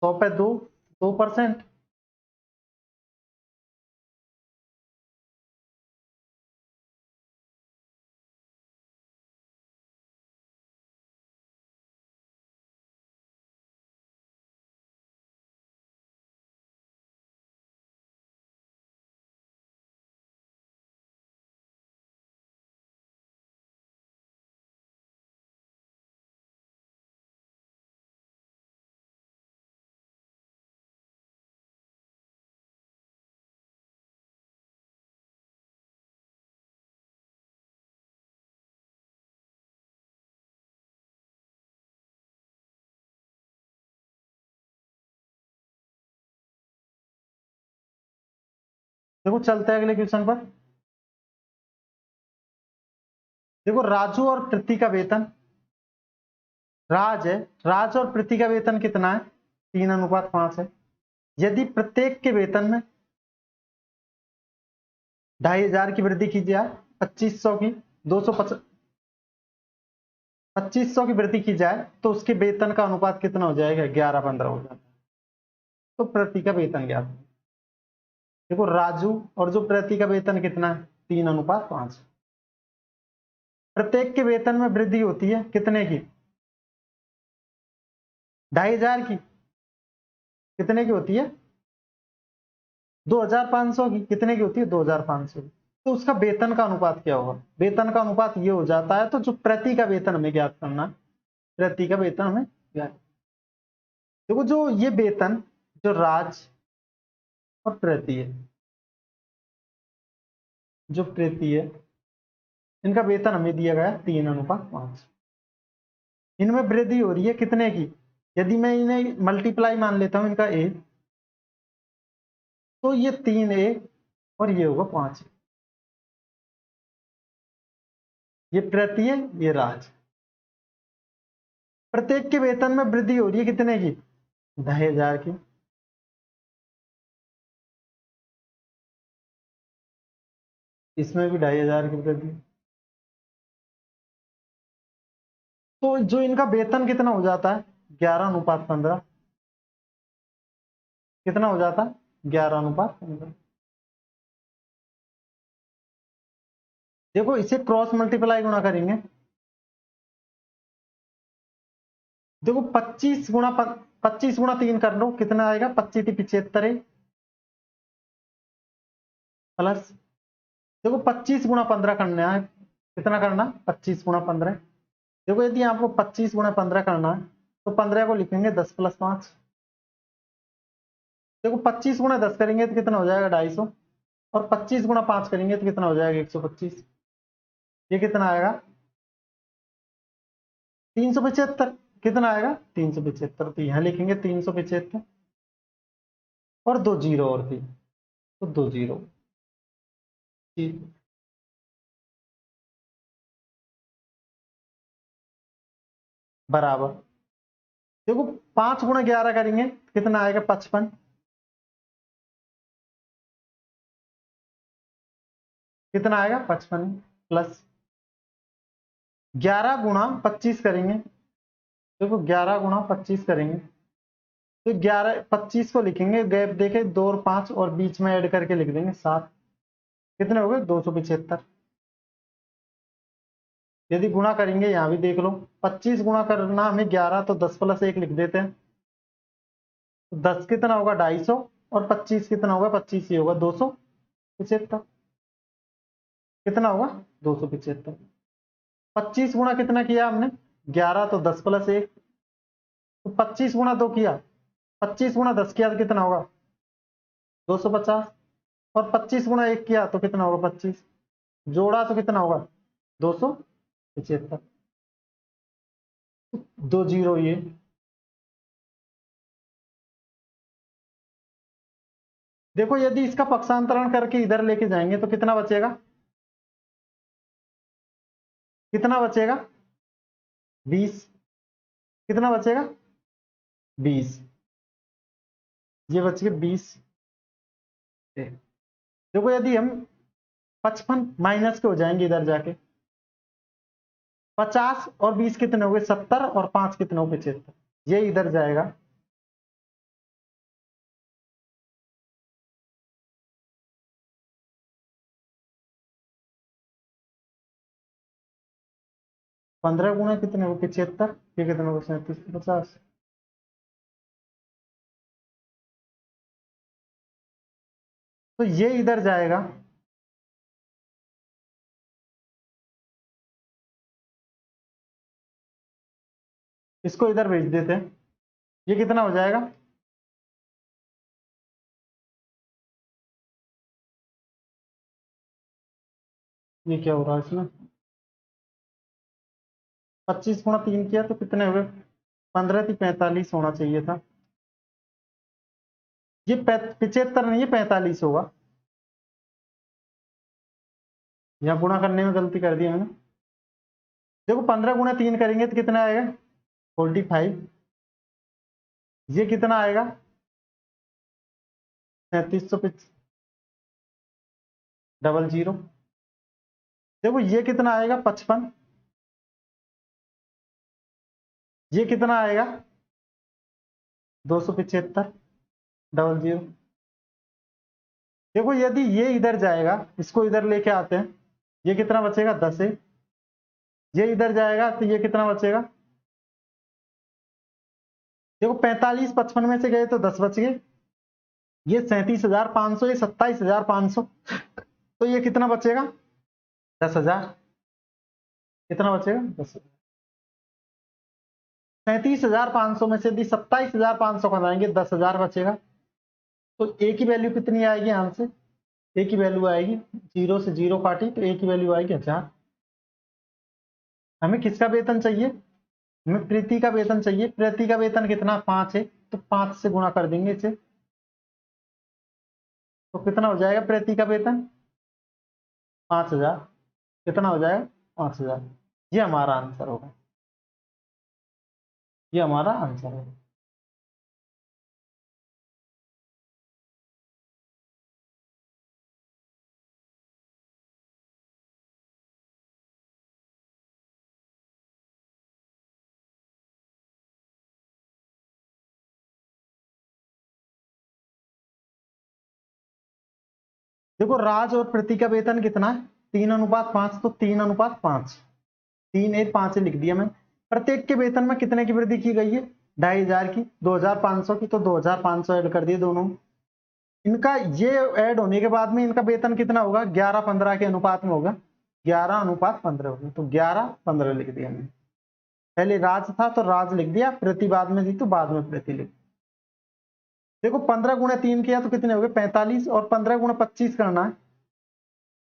100 पे 2%। देखो चलते हैं अगले क्वेश्चन पर। देखो राजू और प्रीति का वेतन, राज है, राज और प्रीति का वेतन कितना है 3:5 है। यदि प्रत्येक के वेतन में 2,500 की वृद्धि की जाए, 2500 की 2500 की वृद्धि की जाए तो उसके वेतन का अनुपात कितना हो जाएगा 11-15 हो जाता है। तो प्रति का वेतन ज्ञात। देखो राजू और जो प्रति का वेतन कितना है 3:5। प्रत्येक के वेतन में वृद्धि होती है कितने की 2,500 की, कितने की होती है 2,500 की, कितने की होती है 2,500 की। तो उसका वेतन का अनुपात क्या होगा, वेतन का अनुपात ये हो जाता है। तो जो प्रति का वेतन हमें ज्ञात करना, प्रति का वेतन हमें ज्ञात। देखो जो ये वेतन जो राज और प्रति है, जो प्रति है, इनका वेतन हमें दिया गया 3:5। इनमें वृद्धि हो रही है कितने की, यदि मैं इन्हें मल्टीप्लाई मान लेता हूं इनका ए, तो ये 3A और ये होगा 5। ये प्रति है, ये राज। प्रत्येक के वेतन में वृद्धि हो रही है कितने की 2,500 की। इसमें भी 2,500 की वृद्धि। तो जो इनका वेतन कितना हो जाता है 11:15, कितना हो जाता है 11:15। देखो इसे क्रॉस मल्टीप्लाई गुणा करेंगे, देखो 25 गुणा 3 कर लो, कितना आएगा 25×3 = 75 प्लस, देखो 25×15 करना है, कितना करना 25×15। देखो यदि आपको 25×15 करना है तो 15 को लिखेंगे 10 + 5। देखो 25×10 करेंगे तो कितना हो जाएगा 250, और 25×5 करेंगे तो कितना हो जाएगा 125। ये कितना आएगा 375। कितना आएगा 375, तो यहां लिखेंगे 375 और 2 जीरो और थी, तो 2 जीरो। बराबर, देखो 5×11 करेंगे कितना आएगा 55, कितना आएगा 55 प्लस 11×25 करेंगे, देखो 11×25 करेंगे तो 25 को लिखेंगे, गैप देखे 2 और 5 और बीच में ऐड करके लिख देंगे 7। कितने हो गए 275। यदि गुणा करेंगे यहां भी देख लो, 25 गुणा करना हमें 11, तो 10 + 1 लिख देते हैं। तो 10 कितना होगा 250, और 25 कितना होगा 25 ही होगा 275। कितना होगा 275। 25 गुणा कितना किया हमने 11, तो 10 + 1, तो 25 गुणा 2 किया, 25 गुणा 10 किया तो कितना होगा 250, और 25 गुणा 1 किया तो कितना होगा 25, जोड़ा तो कितना होगा 275। 2 जीरो ये, देखो यदि इसका पक्षांतरण करके इधर लेके जाएंगे तो कितना बचेगा, कितना बचेगा 20, कितना बचेगा 20, ये बच गए 20। देखो यदि हम 55 माइनस के हो जाएंगे इधर जाके, 50 और 20 कितने हो गए 70, और 5 कितने हो गए 75, ये इधर जाएगा। पंद्रह गुणा कितने हो गए 75, ये कितने हो गए 37, 50, तो ये इधर जाएगा। इसको इधर भेज देते हैं, ये कितना हो जाएगा, ये क्या हो रहा है इसमें, 25 गुणा 3 किया तो कितने हो गए 15 थी, 45 होना चाहिए था, ये 75 नहीं है 45 होगा, यहाँ गुणा करने में गलती कर दी मैंने। देखो 15 गुणा 3 करेंगे तो कितना आएगा 45, ये कितना आएगा 3700 00। देखो ये कितना आएगा 55, ये कितना आएगा 275 00। देखो यदि ये इधर जाएगा, इसको इधर लेके आते हैं, ये कितना बचेगा 10 है, ये इधर जाएगा तो ये कितना बचेगा, देखो 45 55 में से गए तो 10 बच गए, ये 37,500, ये 27,500, तो ये कितना बचेगा 10,000, कितना बचेगा 10,000। 37,500 में से यदि 27,500 बनाएंगे 10,000 बचेगा, तो ए की वैल्यू कितनी आएगी यहां से, ए की वैल्यू आएगी 0 से 0 काटी तो ए की वैल्यू आएगी 1000। हमें किसका वेतन चाहिए, हमें प्रीति का वेतन चाहिए, प्रीति का वेतन कितना 5 है, तो 5 से गुणा कर देंगे इसे, तो कितना हो जाएगा प्रीति का वेतन 5,000, कितना हो जाएगा 5,000। ये हमारा आंसर होगा, ये हमारा आंसर होगा। देखो राज और प्रीति का वेतन कितना है 3:5, तो 3:5, 3 1 5 लिख दिया मैं। प्रत्येक के वेतन में कितने की वृद्धि की गई है 2,500 की, 2,500 की, तो 2,500 ऐड कर दिए दोनों। इनका ये ऐड होने के बाद में इनका वेतन कितना होगा 11-15 के अनुपात में होगा, 11:15 होगा, तो 11-15 लिख दिया मैंने। पहले राज था तो राज लिख दिया, प्रीति बाद में थी तो बाद में प्रीति लिख। देखो 15 गुणा 3 किया तो कितने हो गए 45, और 15 गुणा 25 करना है,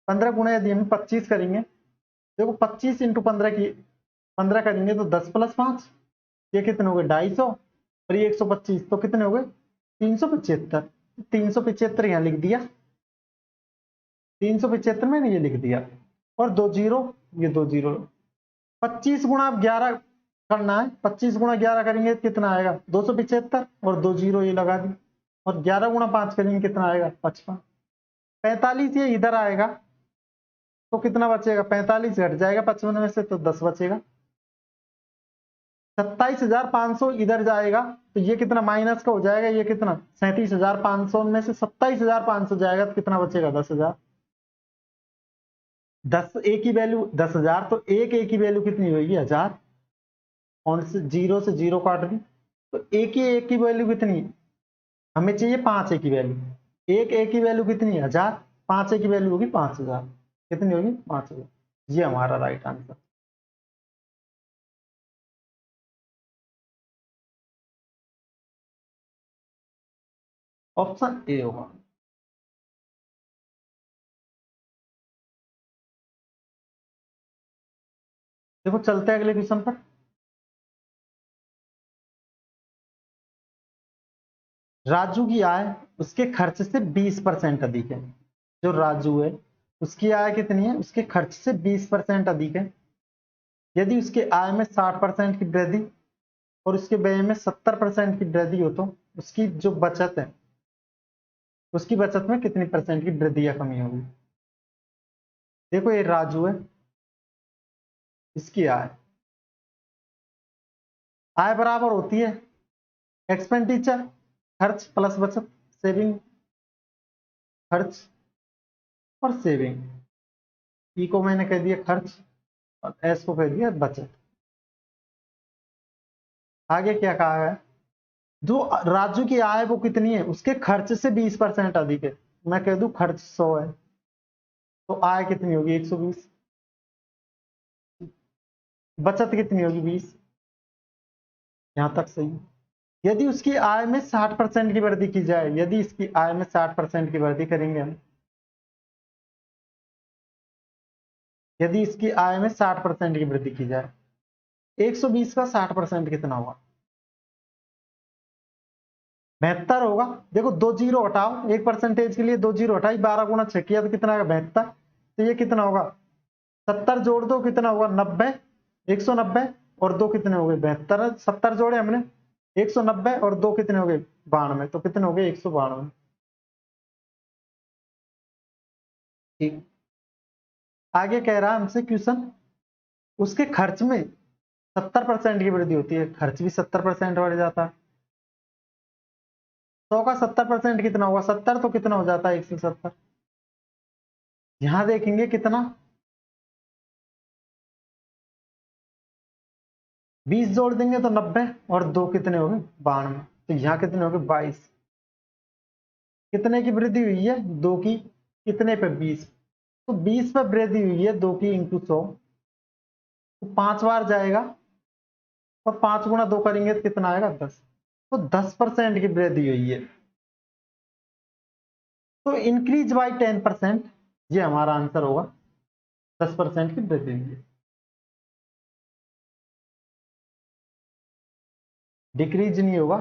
15 गुणा यदि हम 25 करेंगे, देखो 25 इंटू 15 की 15 करेंगे तो 10 + 5, ये कितने हो गए 250, और ये 125 तो कितने हो गए 375। 375 यहाँ लिख दिया, 375 में ये लिख दिया, और 2 जीरो, ये 2 जीरो। 25 गुणा 11 करना है, 25 गुणा 11 करेंगे कितना आएगा 275, और 2 जीरो ये लगा दी, और 11 गुणा 5 करेंगे कितना आएगा 55। 45 ये इधर आएगा तो कितना बचेगा 45 घट जाएगा 55 में से तो 10 बचेगा। 27,500 इधर जाएगा तो ये कितना माइनस का हो जाएगा, ये कितना 37,500 में से 27,500 जाएगा तो कितना बचेगा 10,000। 10 ए की वैल्यू 10,000, तो एक ए की वैल्यू कितनी होगी 1000, और से 0 से 0 काट दी, तो एक की वैल्यू कितनी है? हमें चाहिए 5 ए की वैल्यू, एक ए की वैल्यू कितनी है 1000, 5 ए की वैल्यू होगी 5,000, कितनी होगी 5,000। ये हमारा राइट आंसर। ऑप्शन ए होगा। देखो चलते हैं अगले क्वेश्चन पर। राजू की आय उसके खर्च से 20% अधिक है। जो राजू है उसकी आय कितनी है, उसके खर्च से 20% अधिक है। यदि उसके आय में 60% की वृद्धि और उसके व्यय में 70% की वृद्धि हो तो उसकी जो बचत है, उसकी बचत में कितनी परसेंट की वृद्धि या कमी होगी। देखो ये राजू है, इसकी आय आय बराबर होती है एक्सपेंडिचर, खर्च प्लस बचत, सेविंग, खर्च और सेविंग। ई को मैंने कह दिया खर्च और एस को कह दिया बचत। आगे क्या कहा है, जो राजू की आय वो कितनी है, उसके खर्च से 20% अधिक है। मैं कह दूं खर्च 100 है तो आय कितनी होगी 120। बचत कितनी होगी 20। यहां तक सही। यदि उसकी आय में 60% की वृद्धि की जाए, यदि इसकी आय में 60% की वृद्धि करेंगे हम, यदि इसकी आय में 60% की वृद्धि की जाए, 120 का 60% कितना होगा 72 होगा। देखो 2 जीरो हटाओ, एक परसेंटेज के लिए 2 जीरो हटाई, 12 गुना 6 किया तो कितना आएगा 72। तो ये कितना होगा 70 जोड़ दो कितना होगा 90, 190 और 2 कितने हो गए 72। 70 जोड़े हमने, 190 और 2 कितने हो गए 92, तो कितने हो गए 192। ठीक। आगे कह रहा है हमसे क्वेश्चन, उसके खर्च में 70% की वृद्धि होती है, खर्च भी 70% बढ़ जाता है। 100 का 70% कितना होगा 70, तो कितना हो जाता है 170। यहां देखेंगे कितना 20 जोड़ देंगे तो 90 और 2 कितने हो गए 92, तो यहाँ कितने हो गए 22। कितने की वृद्धि हुई है 2 की, कितने पे 20, तो 20 पे वृद्धि हुई है 2 की इंटू 100, तो 5 बार जाएगा और 5 गुना 2 करेंगे तो कितना आएगा 10, तो 10% की वृद्धि हुई है। तो इंक्रीज बाई 10%, ये हमारा आंसर होगा। 10% की वृद्धि हुई है, डिक्रीज नहीं होगा,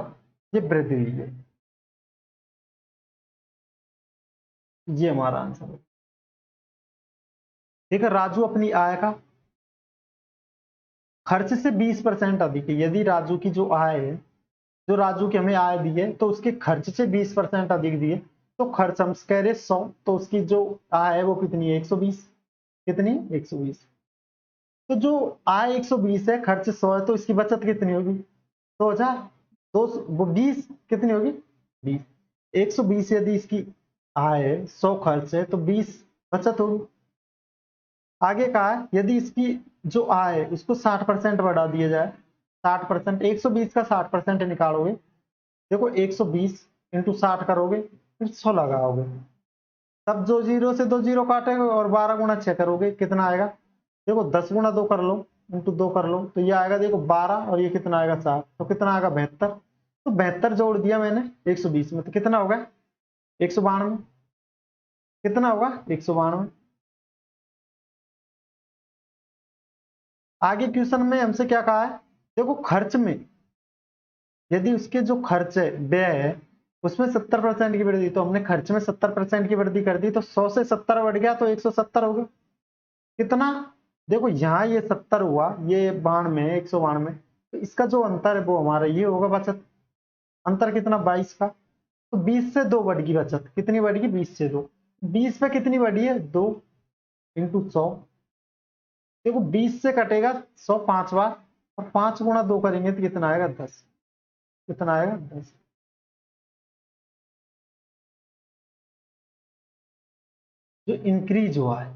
ये वृद्धि हुई है। ये हमारा आंसर है। ठीक है, राजू अपनी आय का खर्च से 20% अधिक है। यदि राजू की जो आय है, जो राजू की हमें आय दी है तो उसके खर्च से 20% अधिक दिए, तो खर्च हम कह रहे 100, तो उसकी जो आय है वो कितनी है 120। कितनी 120। तो जो आय 120 है, खर्च 100 है, तो इसकी बचत कितनी होगी 2000। दो वो 20 कितनी होगी 20। 120 यदि इसकी आय है, 100 खर्च है, तो 20 बचत होगी। आगे कहा है यदि इसकी जो आय है उसको 60% बढ़ा दिया जाए, 60%, 120 का 60% निकालोगे, देखो 120 इंटू 60 करोगे फिर 100 लगाओगे, तब जो जीरो से 2 जीरो काटेगा और 12 गुना 6 करोगे कितना आएगा, देखो 10 गुना 2 कर लो इंटू 2 कर लो, तो ये आएगा देखो 12 और ये कितना आएगा 7, तो कितना आएगा 72। तो 72 जोड़ दिया मैंने 120 में, तो कितना होगा 192। कितना होगा 192। आगे क्वेश्चन में हमसे क्या कहा है, देखो खर्च में यदि उसके जो खर्च है व्यय है उसमें 70% की वृद्धि, तो हमने खर्च में 70% की वृद्धि कर दी, तो 100 से 70 बढ़ गया तो 170 हो गया। कितना, देखो यहाँ ये 70 हुआ, ये 92 192, तो इसका जो अंतर है वो हमारा ये होगा बचत। अंतर कितना 22 का, तो 20 से 2 बढ़ गई बचत, कितनी बढ़ गई 20 से 2। 20 पे कितनी बढ़ी है 2 इंटू 100, देखो 20 से कटेगा 100 5 बार और 5 गुना 2 करेंगे तो कितना आएगा 10। कितना आएगा 10। जो इंक्रीज हुआ है,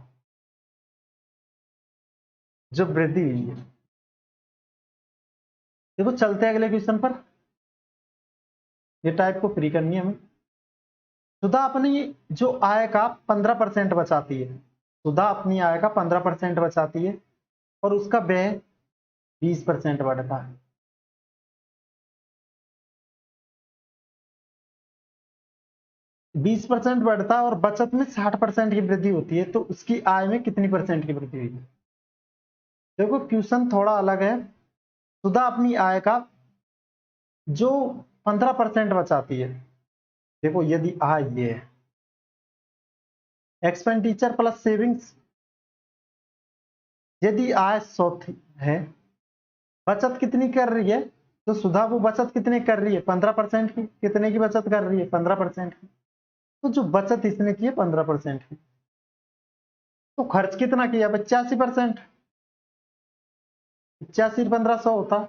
जो वृद्धि हुई है। देखो चलते हैं अगले क्वेश्चन पर। ये टाइप को फ्री करनी है हमें। सुधा अपनी जो आय का 15% बचाती है, सुधा अपनी आय का 15% बचाती है और उसका व्यय 20% बढ़ता है। बीस परसेंट बढ़ता है और बचत में 60% की वृद्धि होती है, तो उसकी आय में कितनी परसेंट की वृद्धि हुई? देखो क्वेश्चन थोड़ा अलग है। सुधा अपनी आय का जो 15% बचाती है, देखो यदि आय ये है, एक्सपेंडिचर प्लस सेविंग्स, यदि आय 100 है, बचत कितनी कर रही है, तो सुधा वो बचत कितने कर रही है, 15% की। कितने की बचत कर रही है, 15% की। तो जो बचत इसने की है 15% की, तो खर्च कितना किया, 85%। 85 1500 होता,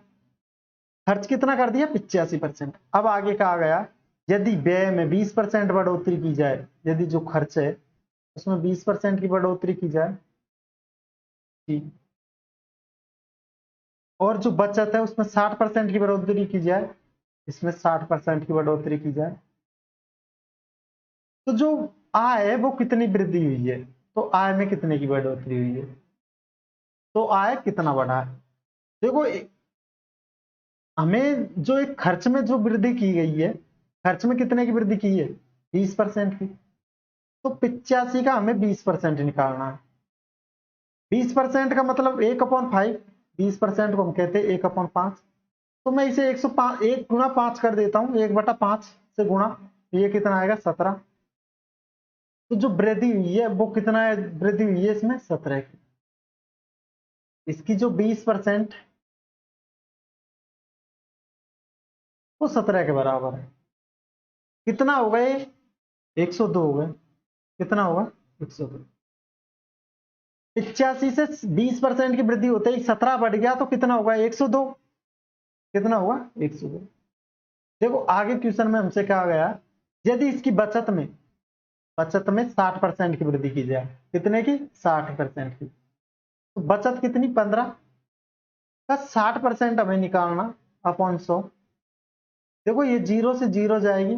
खर्च कितना कर दिया, 85%। अब आगे कहा गया यदि व्यय में 20% बढ़ोतरी की जाए, यदि जो खर्च है उसमें 20% की बढ़ोतरी की जाए, ठीक, और जो बचत है उसमें 60% की बढ़ोतरी की जाए, इसमें 60% की बढ़ोतरी की जाए, तो जो आय है वो कितनी वृद्धि हुई है, तो आय में कितने की बढ़ोतरी हुई है, तो आय कितना बढ़ा है। देखो हमें जो एक खर्च में जो वृद्धि की गई है, खर्च में कितने की वृद्धि की है, 20% की, तो 85 का हमें 20% निकालना है। 20% का मतलब 1/5, 20% को हम कहते हैं 1/5। तो मैं इसे 105 1 गुणा 5 कर देता हूं, 1/5 से गुणा, ये कितना आएगा, 17। तो जो वृद्धि हुई है वो कितना है, वृद्धि हुई है इसमें 17 की। इसकी जो 20% वो 17 के बराबर है। कितना हो गए, 102 हो गए। कितना होगा, 102। 85 से 20% की वृद्धि होते ही 17 बढ़ गया, तो कितना होगा, 102। कितना हुआ, 102। देखो आगे क्वेश्चन में हमसे कहा गया यदि इसकी बचत में 60% की वृद्धि की जाए, कितने की, 60% की, तो बचत कितनी, 15 का 60% हमें निकालना, अपॉन 100। देखो ये 0 से 0 जाएगी,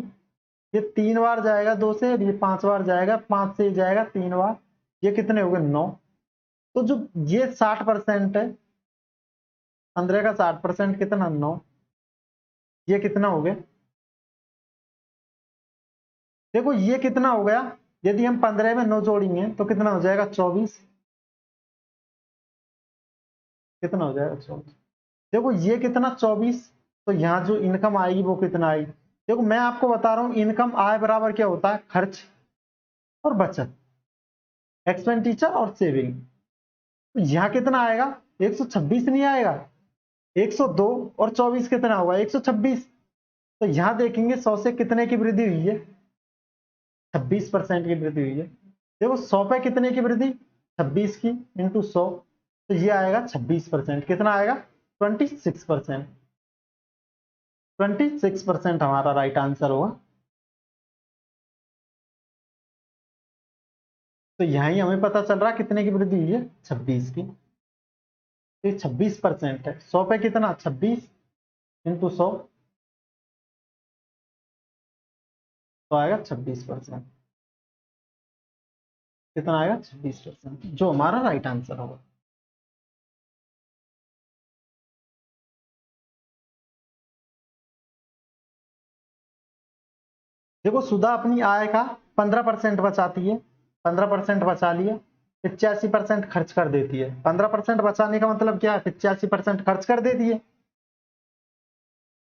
ये 3 बार जाएगा 2 से, ये 5 बार जाएगा, 5 से जाएगा 3 बार, ये कितने हो गए, 9। तो जो ये 60% है, 15 का 60% कितना, 9। ये कितना हो गया, देखो ये कितना हो गया, यदि हम 15 में 9 जोड़ेंगे तो कितना हो जाएगा, 24। कितना हो जाएगा, 24। देखो ये कितना, 24। तो यहाँ जो इनकम आएगी वो कितना आएगी, देखो मैं आपको बता रहा हूं इनकम आय बराबर क्या होता है, खर्च और बचत, एक्सपेंडिचर और सेविंग। तो यहाँ कितना आएगा, 126 नहीं आएगा, 102, और 24 कितना होगा, 126। तो यहाँ देखेंगे 100 से कितने की वृद्धि हुई है, 26% की वृद्धि हुई है। देखो 100 पे कितने की वृद्धि, 26 की, इंटू 100, तो ये आएगा 26%। कितना आएगा, 26%। 26% हमारा राइट आंसर होगा। तो यही हमें पता चल रहा कितने की वृद्धि हुई है, 26 की। तो ये 26% है, 100 पे कितना, 26 इंटू 100, तो आएगा 26%। कितना आएगा, 26%, जो हमारा राइट आंसर होगा। देखो सुधा अपनी आय का 15% बचाती है, 15% बचा लिया, 85% खर्च कर देती है। 15% बचाने का मतलब क्या है, 85% खर्च कर देती है।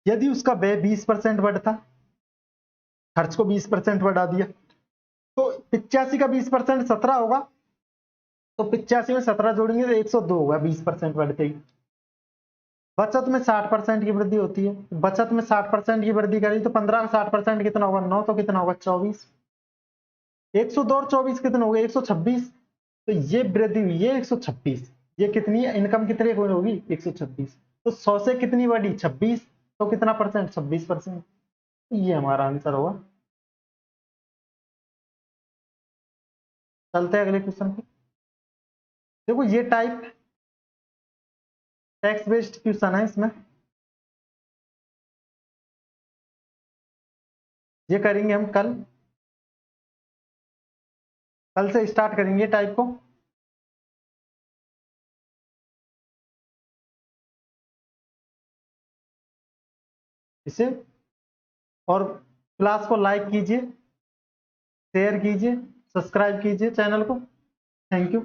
यदि उसका व्यय 20% बढ़ता, खर्च को 20% बढ़ा दिया, तो 85 का 20% 17 होगा, तो 85 में 17 जोड़ेंगे तो 102 होगा, 20% बढ़ते ही। बचत में 60% की वृद्धि होती है, बचत में 60% की वृद्धि करी तो 15 का 60% कितना होगा, 9, तो कितना होगा, 24। 102 और 24 कितना हो गया, 126। तो ये वृद्धि हुई है 126। ये कितनी है, इनकम कितने की होगी, 126। तो 100 से कितनी बढ़ी, 26, तो कितना परसेंट, 26%। तो ये हमारा आंसर होगा। चलते हैं अगले क्वेश्चन पे। देखो ये टाइप टेक्स्ट बेस्ड क्वेश्चन है, इसमें ये करेंगे हम कल से स्टार्ट करेंगे टाइप को। इसे, और क्लास को लाइक कीजिए, शेयर कीजिए, सब्सक्राइब कीजिए चैनल को। Thank you.